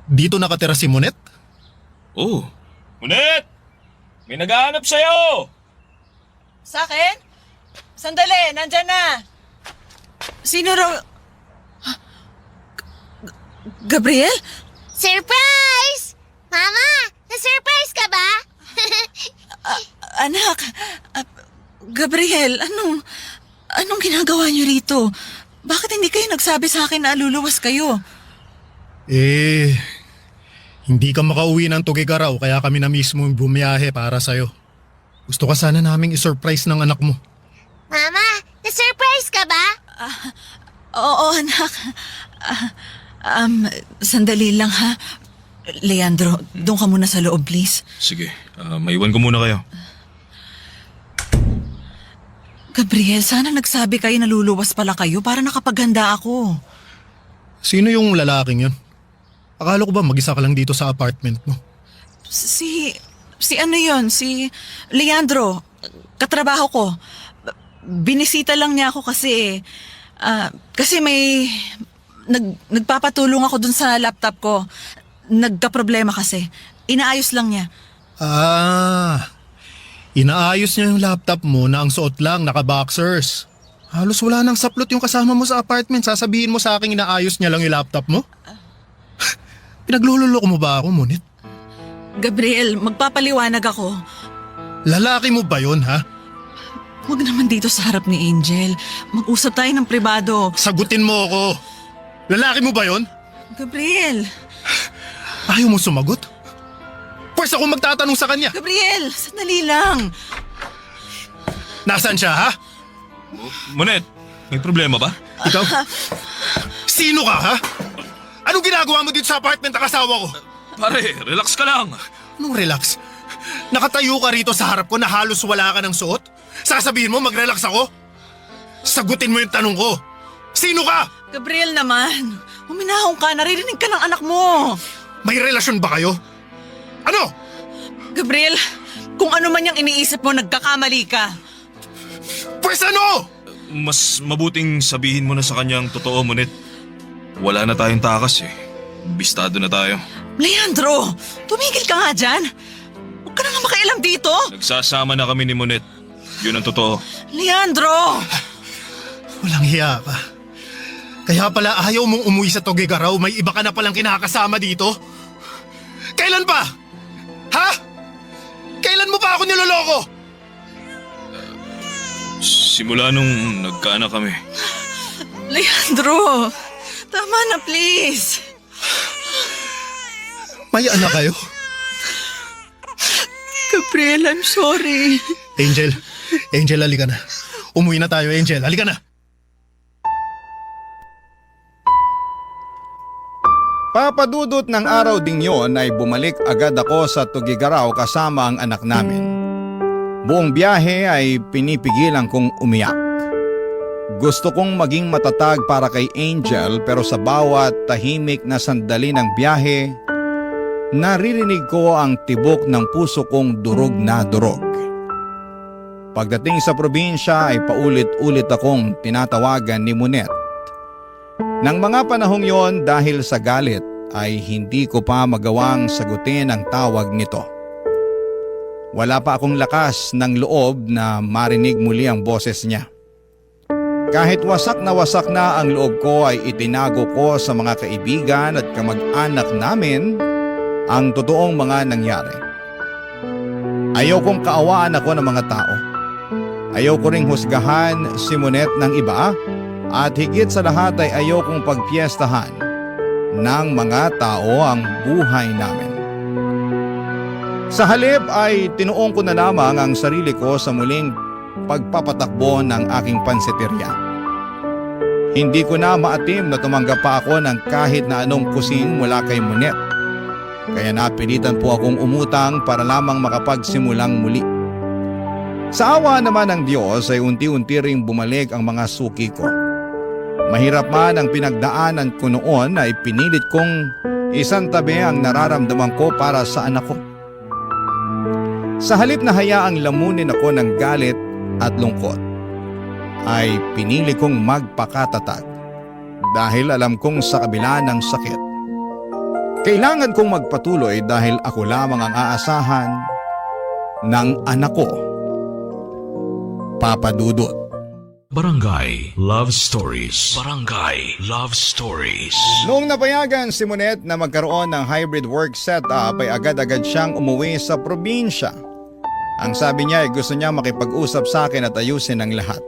Dito nakatira si Monet? Oh. Monet! May naghahanap sa'yo! Sa akin? Sandali, nandyan na. Sino raw? Gabriel? Surprise! Mama, na-surprise ka ba? Anak, Gabriel, anong ginagawa niyo rito? Bakit hindi kayo nagsabi sa akin na luluwas kayo? Hindi ka makauwi ng Tuguegarao kaya kami na mismo yung bumiyahe para sa'yo. Gusto ka sana naming isurprise ng anak mo. Mama, na-surprise ka ba? Oo, anak. Sandali lang ha. Leandro, doon ka muna sa loob, please. Sige, maiwan ko muna kayo. Gabriel, sana nagsabi kayo na luluwas pala kayo para nakapaghanda ako. Sino yung lalaking yun? Akala ko ba mag-isa ka lang dito sa apartment mo? Si ano yun? Si Leandro, katrabaho ko. Binisita lang niya ako kasi may nagpapatulong ako dun sa laptop ko. Nagka-problema kasi. Inaayos lang niya. Inaayos niya yung laptop mo na ang suot lang, naka-boxers. Halos wala nang saplot yung kasama mo sa apartment. Sasabihin mo sa akin inaayos niya lang yung laptop mo? Pinaglululoko mo ba ako, Monet? Gabriel, magpapaliwanag ako. Lalaki mo ba yun, ha? Huwag naman dito sa harap ni Angel. Mag-usap tayo ng pribado. Sagutin mo ako. Lalaki mo ba yun? Gabriel! Ayaw mo sumagot? Pwes ako magtatanong sa kanya. Gabriel, sandali lang. Nasaan siya, ha? Monet, may problema ba? Ikaw? Sino ka, ha? Anong ginagawa mo dito sa apartment ng asawa ko? Pare, relax ka lang. Anong relax? Nakatayo ka rito sa harap ko na halos wala ka ng suot? Sasabihin mo mag-relax ako? Sagutin mo yung tanong ko. Sino ka? Gabriel naman, Huminahon ka, naririnig ka ng anak mo. May relasyon ba kayo? Ano? Gabriel, kung ano man yung iniisip mo, nagkakamali ka. Pwes ano? Mas mabuting sabihin mo na sa kanyang totoo, Monet. Wala na tayong takas eh. Bistado na tayo. Leandro, tumigil ka nga dyan. Huwag ka na nga makialam dito. Nagsasama na kami ni Monet. Yun ang totoo. Leandro! Walang hiya ka. Kaya pala ayaw mong umuwi sa Tugigaraw, may iba ka na palang kinakasama dito? Kailan pa? Ha? Kailan mo pa ako niloloko? Simula nung nagkaanak kami. Leandro, tama na please. May anak kayo? Gabriel, I'm sorry. Angel, halika na. Umuwi na tayo, Angel. Halika na. Papadudot ng araw ding yon ay bumalik agad ako sa Tugigaraw kasama ang anak namin. Buong biyahe ay pinipigilan kong umiyak. Gusto kong maging matatag para kay Angel pero sa bawat tahimik na sandali ng biyahe, naririnig ko ang tibok ng puso kong durog na durog. Pagdating sa probinsya ay paulit-ulit akong tinatawagan ni Monet. Nang mga panahong yon dahil sa galit ay hindi ko pa magawang sagutin ang tawag nito. Wala pa akong lakas ng loob na marinig muli ang boses niya. Kahit wasak na ang loob ko ay itinago ko sa mga kaibigan at kamag-anak namin ang totoong mga nangyari. Ayaw kong kaawaan ako ng mga tao. Ayaw ko ring husgahan si Monet ng iba at higit sa lahat ay ayaw kong pagpiestahan ng mga tao ang buhay namin. Sa halip ay tinuong ko na lamang ang sarili ko sa muling pagpapatakbo ng aking pansiteria. Hindi ko na maatim na tumanggap pa ako ng kahit na anong kusing mula kay Monet. Kaya napilitan po akong umutang para lamang makapagsimulang muli. Sa awa naman ng Diyos ay unti-unti ring bumalik ang mga suki ko. Mahirap man ang pinagdaanan ko noon ay pinilit kong isantabi ang nararamdaman ko para sa anak ko. Sa halip na hayaang lamunin ako ng galit at lungkot, ay pinili kong magpakatatag dahil alam kong sa kabila ng sakit, kailangan kong magpatuloy dahil ako lamang ang aasahan ng anak ko, Papa Dudut. Barangay Love Stories. Barangay Love Stories. Noong napayagan si Monet na magkaroon ng hybrid work setup ay agad-agad siyang umuwi sa probinsya. Ang sabi niya ay gusto niya makipag-usap sa akin at ayusin ang lahat.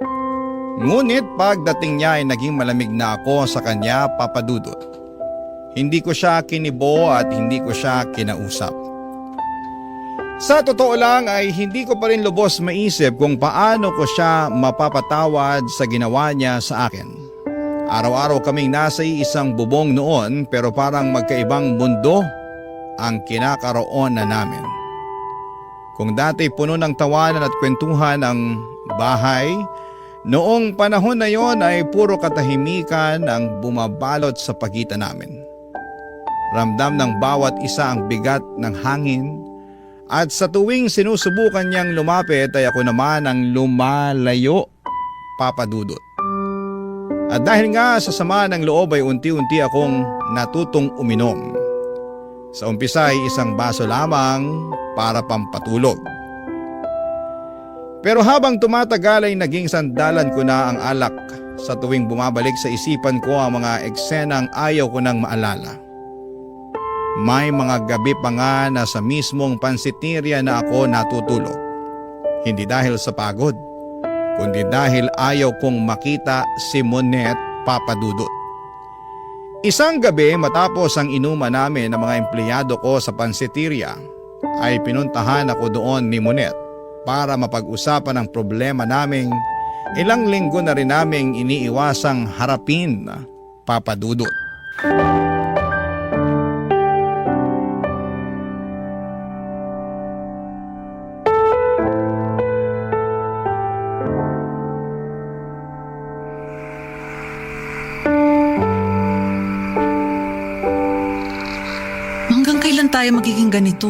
Ngunit pagdating niya ay naging malamig na ako sa kanya, Papa Dudut. Hindi ko siya kinibo at hindi ko siya kinausap. Sa totoo lang ay hindi ko pa rin lubos maisip kung paano ko siya mapapatawad sa ginawa niya sa akin. Araw-araw kaming nasa isang bubong noon pero parang magkaibang mundo ang kinakaroon na namin. Kung dati puno ng tawanan at kwentuhan ang bahay, noong panahon na yon ay puro katahimikan ang bumabalot sa pagitan namin. Ramdam ng bawat isa ang bigat ng hangin at sa tuwing sinusubukan niyang lumapit ay ako naman ang lumalayo, Papa Dudut. At dahil nga sa sama ng loob ay unti-unti akong natutong uminom. Sa umpisa ay isang baso lamang para pampatulog. Pero habang tumatagal ay naging sandalan ko na ang alak sa tuwing bumabalik sa isipan ko ang mga eksenang ayaw ko nang maalala. May mga gabi pa nga na sa mismong pansiteria na ako natutulog. Hindi dahil sa pagod, kundi dahil ayaw kong makita si Monet, Papa Dudut. Isang gabi matapos ang inuman namin ng mga empleyado ko sa pansiteria, ay pinuntahan ako doon ni Monet para mapag-usapan ang problema naming ilang linggo na rin naming iniiwasang harapin, Papa Dudut. tayo magiging ganito?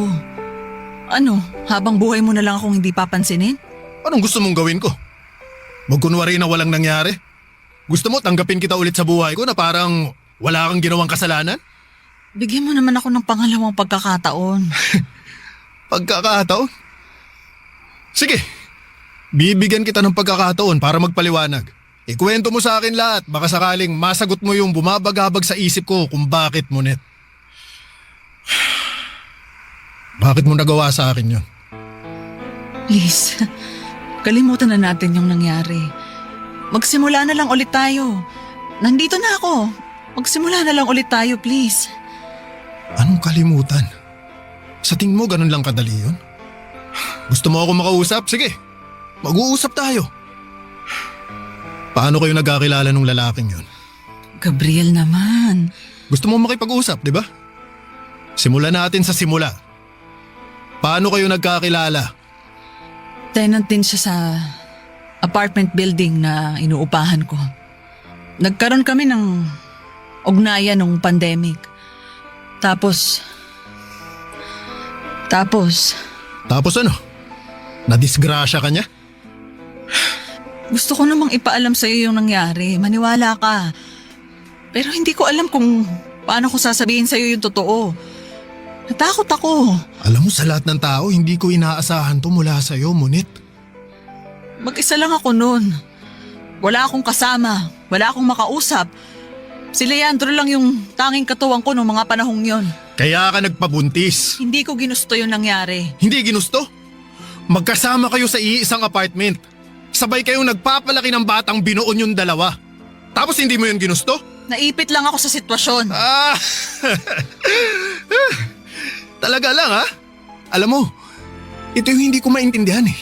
Ano, habang buhay mo na lang akong hindi papansinin? Anong gusto mong gawin ko? Magkunwari na walang nangyari? Gusto mo tanggapin kita ulit sa buhay ko na parang wala kang ginawang kasalanan? Bigyan mo naman ako ng pangalawang pagkakataon. Pagkakataon? Sige, bibigyan kita ng pagkakataon para magpaliwanag. Ikwento mo sa akin lahat, baka sakaling masagot mo yung bumabagabag sa isip ko kung bakit, Monet. Bakit mo nagawa sa akin yun? Please, kalimutan na natin yung nangyari. Magsimula na lang ulit tayo. Nandito na ako. Magsimula na lang ulit tayo, please. Anong kalimutan? Sa tingin mo ganun lang kadali yun? Gusto mo ako makausap? Sige, mag-uusap tayo. Paano kayo nagkakilala nung lalaking yun? Gabriel naman. Gusto mo makipag-usap, di ba? Simulan natin sa simula. Paano kayo nagkakilala? Tenant din siya sa apartment building na inuupahan ko. Nagkaroon kami ng ugnayan nung pandemic. Tapos ano? Nadisgrasya ka niya? gusto ko namang ipaalam sa'yo yung nangyari. Maniwala ka. Pero hindi ko alam kung paano ko sasabihin sa'yo yung totoo. Natakot ako. Alam mo, sa lahat ng tao, hindi ko inaasahan to mula sa'yo, Monet. Mag-isa lang ako noon. Wala akong kasama. Wala akong makausap. Si Leandro lang yung tanging katuwang ko noong mga panahong yon. Kaya ka nagpabuntis. Hindi ko ginusto yung nangyari. Hindi ginusto? Magkasama kayo sa iisang apartment. Sabay kayong nagpapalaki ng batang binuon yung dalawa. Tapos hindi mo yun ginusto? Naipit lang ako sa sitwasyon. Talaga lang ha? Alam mo, ito yung hindi ko maintindihan eh.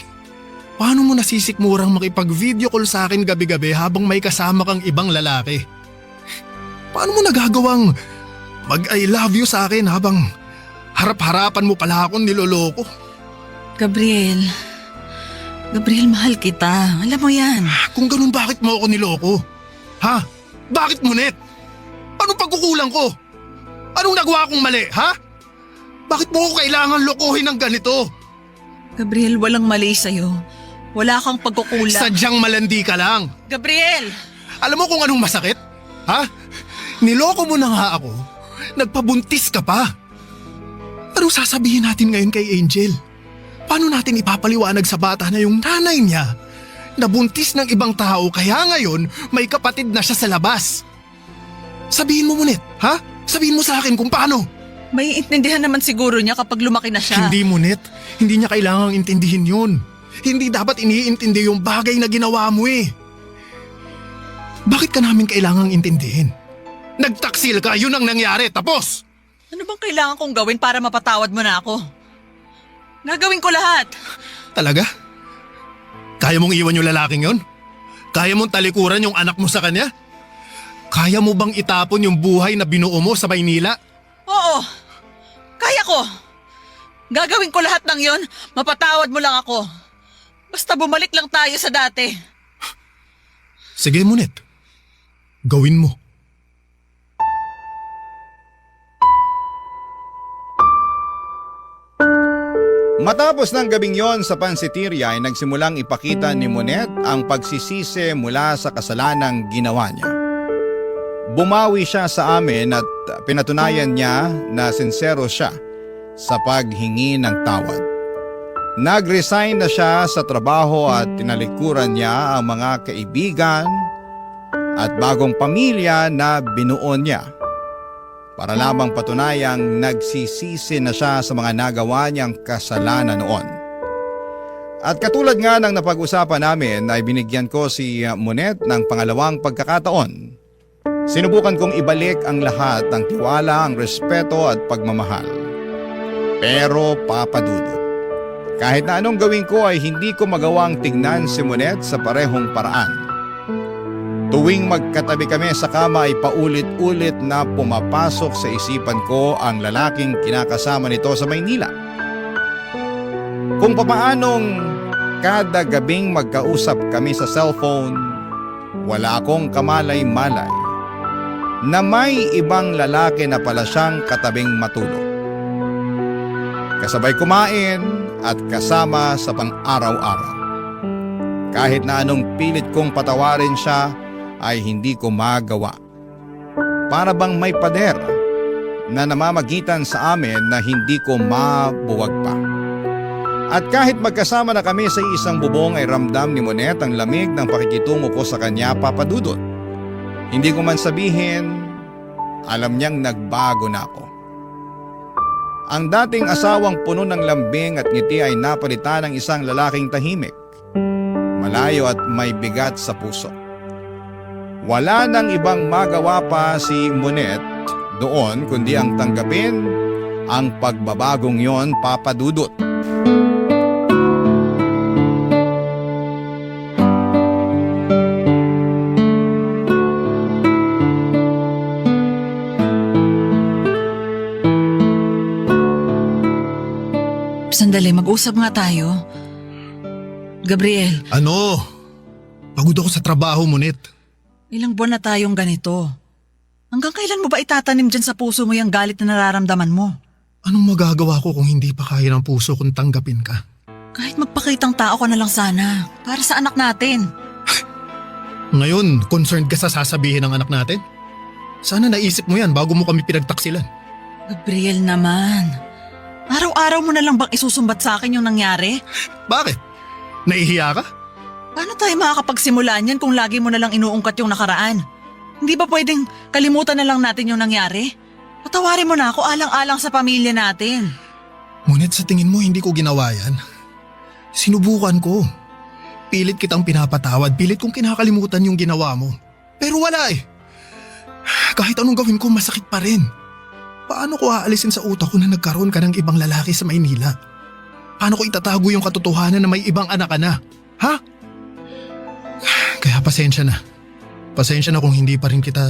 Paano mo nasisikmurang makipag-video call sa akin gabi-gabi habang may kasama kang ibang lalaki? Paano mo nagagawang mag-I love you sa akin habang harap-harapan mo pala akong niloloko? Gabriel, mahal kita. Alam mo yan. Kung ganun, bakit mo ako niloko? Ha? Bakit, Monet? Anong pagkukulang ko? Anong nagawa kong mali, ha? Bakit mo ko kailangan lokohin ng ganito? Gabriel, walang mali sa'yo. Wala kang pagkukulang. Sadyang malandi ka lang. Gabriel! Alam mo kung anong masakit? Ha? Niloko mo na nga ako. Nagpabuntis ka pa. Anong sasabihin natin ngayon kay Angel? Paano natin ipapaliwanag sa bata na yung nanay niya nabuntis ng ibang tao kaya ngayon may kapatid na siya sa labas? Sabihin mo, Monet, ha? Sabihin mo sa akin kung paano. May intindihan naman siguro niya kapag lumaki na siya. Hindi, Monet. Hindi niya kailangang intindihin yun. Hindi dapat iniintindi yung bagay na ginawa mo eh. Bakit ka namin kailangang intindihin? Nagtaksil ka, yun ang nangyari, tapos! Ano bang kailangan kong gawin para mapatawad mo na ako? Gagawin ko lahat. Talaga? Kaya mong iwan yung lalaking yon? Kaya mong talikuran yung anak mo sa kanya? Kaya mo bang itapon yung buhay na binuo mo sa Maynila? Oo. Kaya ko. Gagawin ko lahat ng yon. Mapatawad mo lang ako. Basta bumalik lang tayo sa dati. Sige, Monet. Gawin mo. Matapos ng gabing yon sa pansiteria ay nagsimulang ipakita ni Monet ang pagsisisi mula sa kasalanang ginawa niya. Bumawi siya sa amin at pinatunayan niya na sincero siya sa paghingi ng tawad. Nag-resign na siya sa trabaho at tinalikuran niya ang mga kaibigan at bagong pamilya na binuo niya. Para lamang patunayang nagsisisi na siya sa mga nagawa niyang kasalanan noon. At katulad nga ng napag-usapan namin ay binigyan ko si Monet ng pangalawang pagkakataon. Sinubukan kong ibalik ang lahat ng tiwala, ang respeto at pagmamahal. Pero papadudot. Kahit na anong gawin ko ay hindi ko magawang tignan si Monet sa parehong paraan. Tuwing magkatabi kami sa kama ay paulit-ulit na pumapasok sa isipan ko ang lalaking kinakasama nito sa Maynila. Kung papaanong kada gabing magkausap kami sa cellphone, wala akong kamalay-malay na may ibang lalaki na pala siyang katabing matulog. kasabay kumain at kasama sa pang-araw-araw. Kahit na anong pilit kong patawarin siya ay hindi ko magawa. Para bang may pader na namamagitan sa amin na hindi ko mabuwag pa. At kahit magkasama na kami sa isang bubong ay ramdam ni Monet ang lamig ng pakikitungo ko sa kanya, Papa Dudut. Hindi ko man sabihin, alam niyang nagbago na ako. Ang dating asawang puno ng lambing at ngiti ay napalitan ng isang lalaking tahimik, malayo at may bigat sa puso. Wala nang ibang magawa pa si Monet doon kundi ang tanggapin ang pagbabagong yon, Papa Dudut. Sandali, mag-usap nga tayo. Gabriel, Ano? Pagod ako sa trabaho, Monet. ilang buwan na tayong ganito. Hanggang kailan mo ba itatanim dyan sa puso mo yung galit na nararamdaman mo? Anong magagawa ko kung hindi pa kaya ng puso kung tanggapin ka? Kahit magpakitang tao ka na lang sana, para sa anak natin. Ngayon, concerned ka sa sasabihin ng anak natin? Sana naisip mo yan bago mo kami pinagtaksilan. Gabriel naman, araw-araw mo na lang bang isusumbat sa akin yung nangyari? Bakit? Nahihiya ka? Paano tayo makakapagsimula niyan kung lagi mo na lang inuungkat yung nakaraan? Hindi ba pwedeng kalimutan na lang natin yung nangyari? Patawarin mo na ako alang-alang sa pamilya natin. Ngunit sa tingin mo hindi ko ginawa yan? Sinubukan ko. Pilit kitang pinapatawad, pilit kong kinakalimutan yung ginawa mo. Pero wala eh. Kahit anong gawin ko, masakit pa rin. Paano ko aalisin sa utak ko na nagkaroon ka ng ibang lalaki sa Maynila? Paano ko itatago yung katotohanan na may ibang anak ka na? Ha? Kaya pasensya na. Pasensya na kung hindi pa rin kita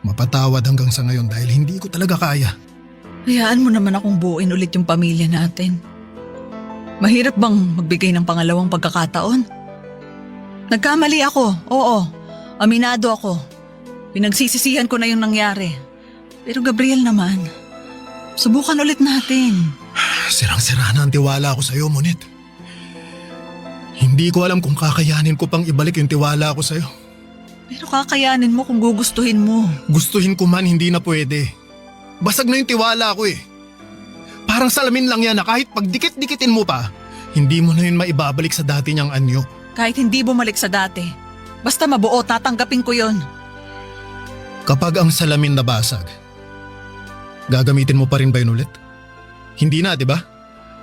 mapatawad hanggang sa ngayon dahil hindi ko talaga kaya. Hayaan mo naman akong buuin ulit yung pamilya natin. Mahirap bang magbigay ng pangalawang pagkakataon? Nagkamali ako, oo. Aminado ako. Pinagsisisihan ko na yung nangyari. Pero Gabriel naman, subukan ulit natin. Sirang-sira na ang tiwala ko sa'yo, Monet. Hindi ko alam kung kakayanin ko pang ibalik yung tiwala ko sa'yo. Pero kakayanin mo kung gugustuhin mo. Gustuhin ko man, hindi na pwede. Basag na yung tiwala ko eh. Parang salamin lang yan na kahit pagdikit-dikitin mo pa, hindi mo na yun maibabalik sa dati niyang anyo. Kahit hindi bumalik sa dati, basta mabuo, tatanggapin ko yon. Kapag ang salamin nabasag, gagamitin mo pa rin ba yun ulit? Hindi na, di ba?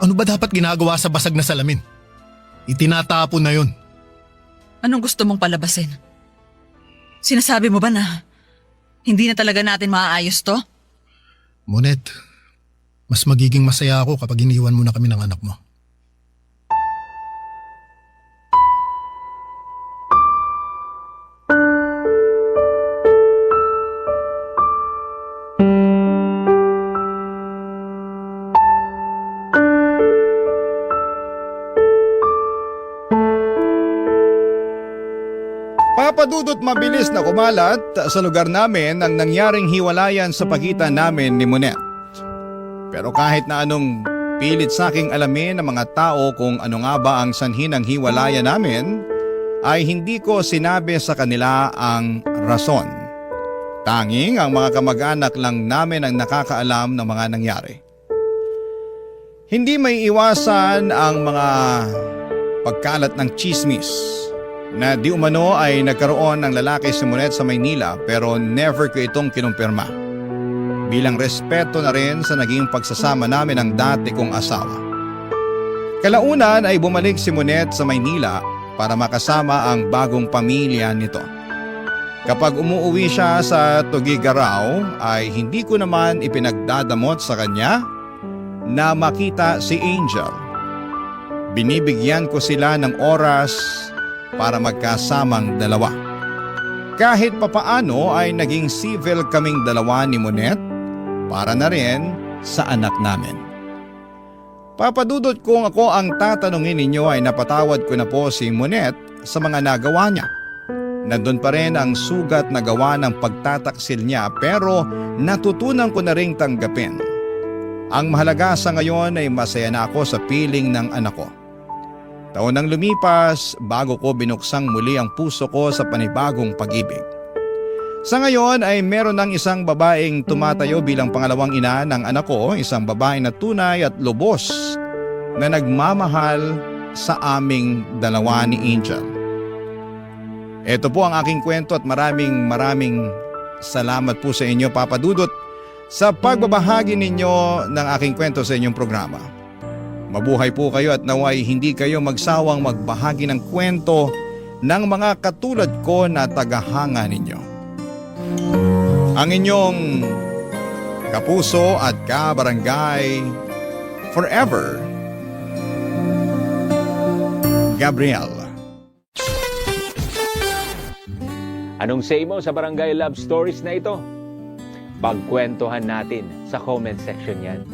Ano ba dapat ginagawa sa basag na salamin? Itinatapon na yun. Anong gusto mong palabasin? Sinasabi mo ba na hindi na talaga natin maaayos to? Monet, mas magiging masaya ako kapag iniwan mo na kami ng anak mo. Papadudot mabilis na kumalat sa lugar namin ang nangyaring hiwalayan sa pagitan namin ni Monet. Pero kahit na anong pilit sa aking alamin ng mga tao kung ano nga ba ang sanhi ng hiwalayan namin, ay hindi ko sinabi sa kanila ang rason. Tanging ang mga kamag-anak lang namin ang nakakaalam ng mga nangyari. Hindi may iwasan ang mga pagkalat ng chismis na di umano ay nagkaroon ng lalaki si Monet sa Maynila pero never ko itong kinumpirma. Bilang respeto na rin sa naging pagsasama namin ng dati kong asawa. Kalaunan ay bumalik si Monet sa Maynila para makasama ang bagong pamilya nito. Kapag umuwi siya sa Tugigaraw ay hindi ko naman ipinagdadamot sa kanya na makita si Angel. Binibigyan ko sila ng oras para magkasamang dalawa. Kahit papaano ay naging civil kaming dalawa ni Monet para na rin sa anak namin. Papadudot kung ako ang tatanungin ninyo ay napatawad ko na po si Monet sa mga nagawa niya. Nandun pa rin ang sugat na gawa ng pagtataksil niya pero natutunan ko na ring tanggapin. Ang mahalaga sa ngayon ay masaya na ako sa piling ng anak ko. Taon nang lumipas bago ko binuksang muli ang puso ko sa panibagong pag-ibig. Sa ngayon ay meron ng isang babaeng tumatayo bilang pangalawang ina ng anak ko, isang babae na tunay at lubos na nagmamahal sa aming dalawa ni Angel. Ito po ang aking kwento at maraming salamat po sa inyo, Papa Dudut, sa pagbabahagi ninyo ng aking kwento sa inyong programa. Mabuhay po kayo at naway hindi kayo magsawang magbahagi ng kwento ng mga katulad ko na tagahanga ninyo. Ang inyong kapuso at kabarangay forever, Gabriel. Anong say mo sa Barangay Love Stories na ito? Pagkwentuhan natin sa comment section yan.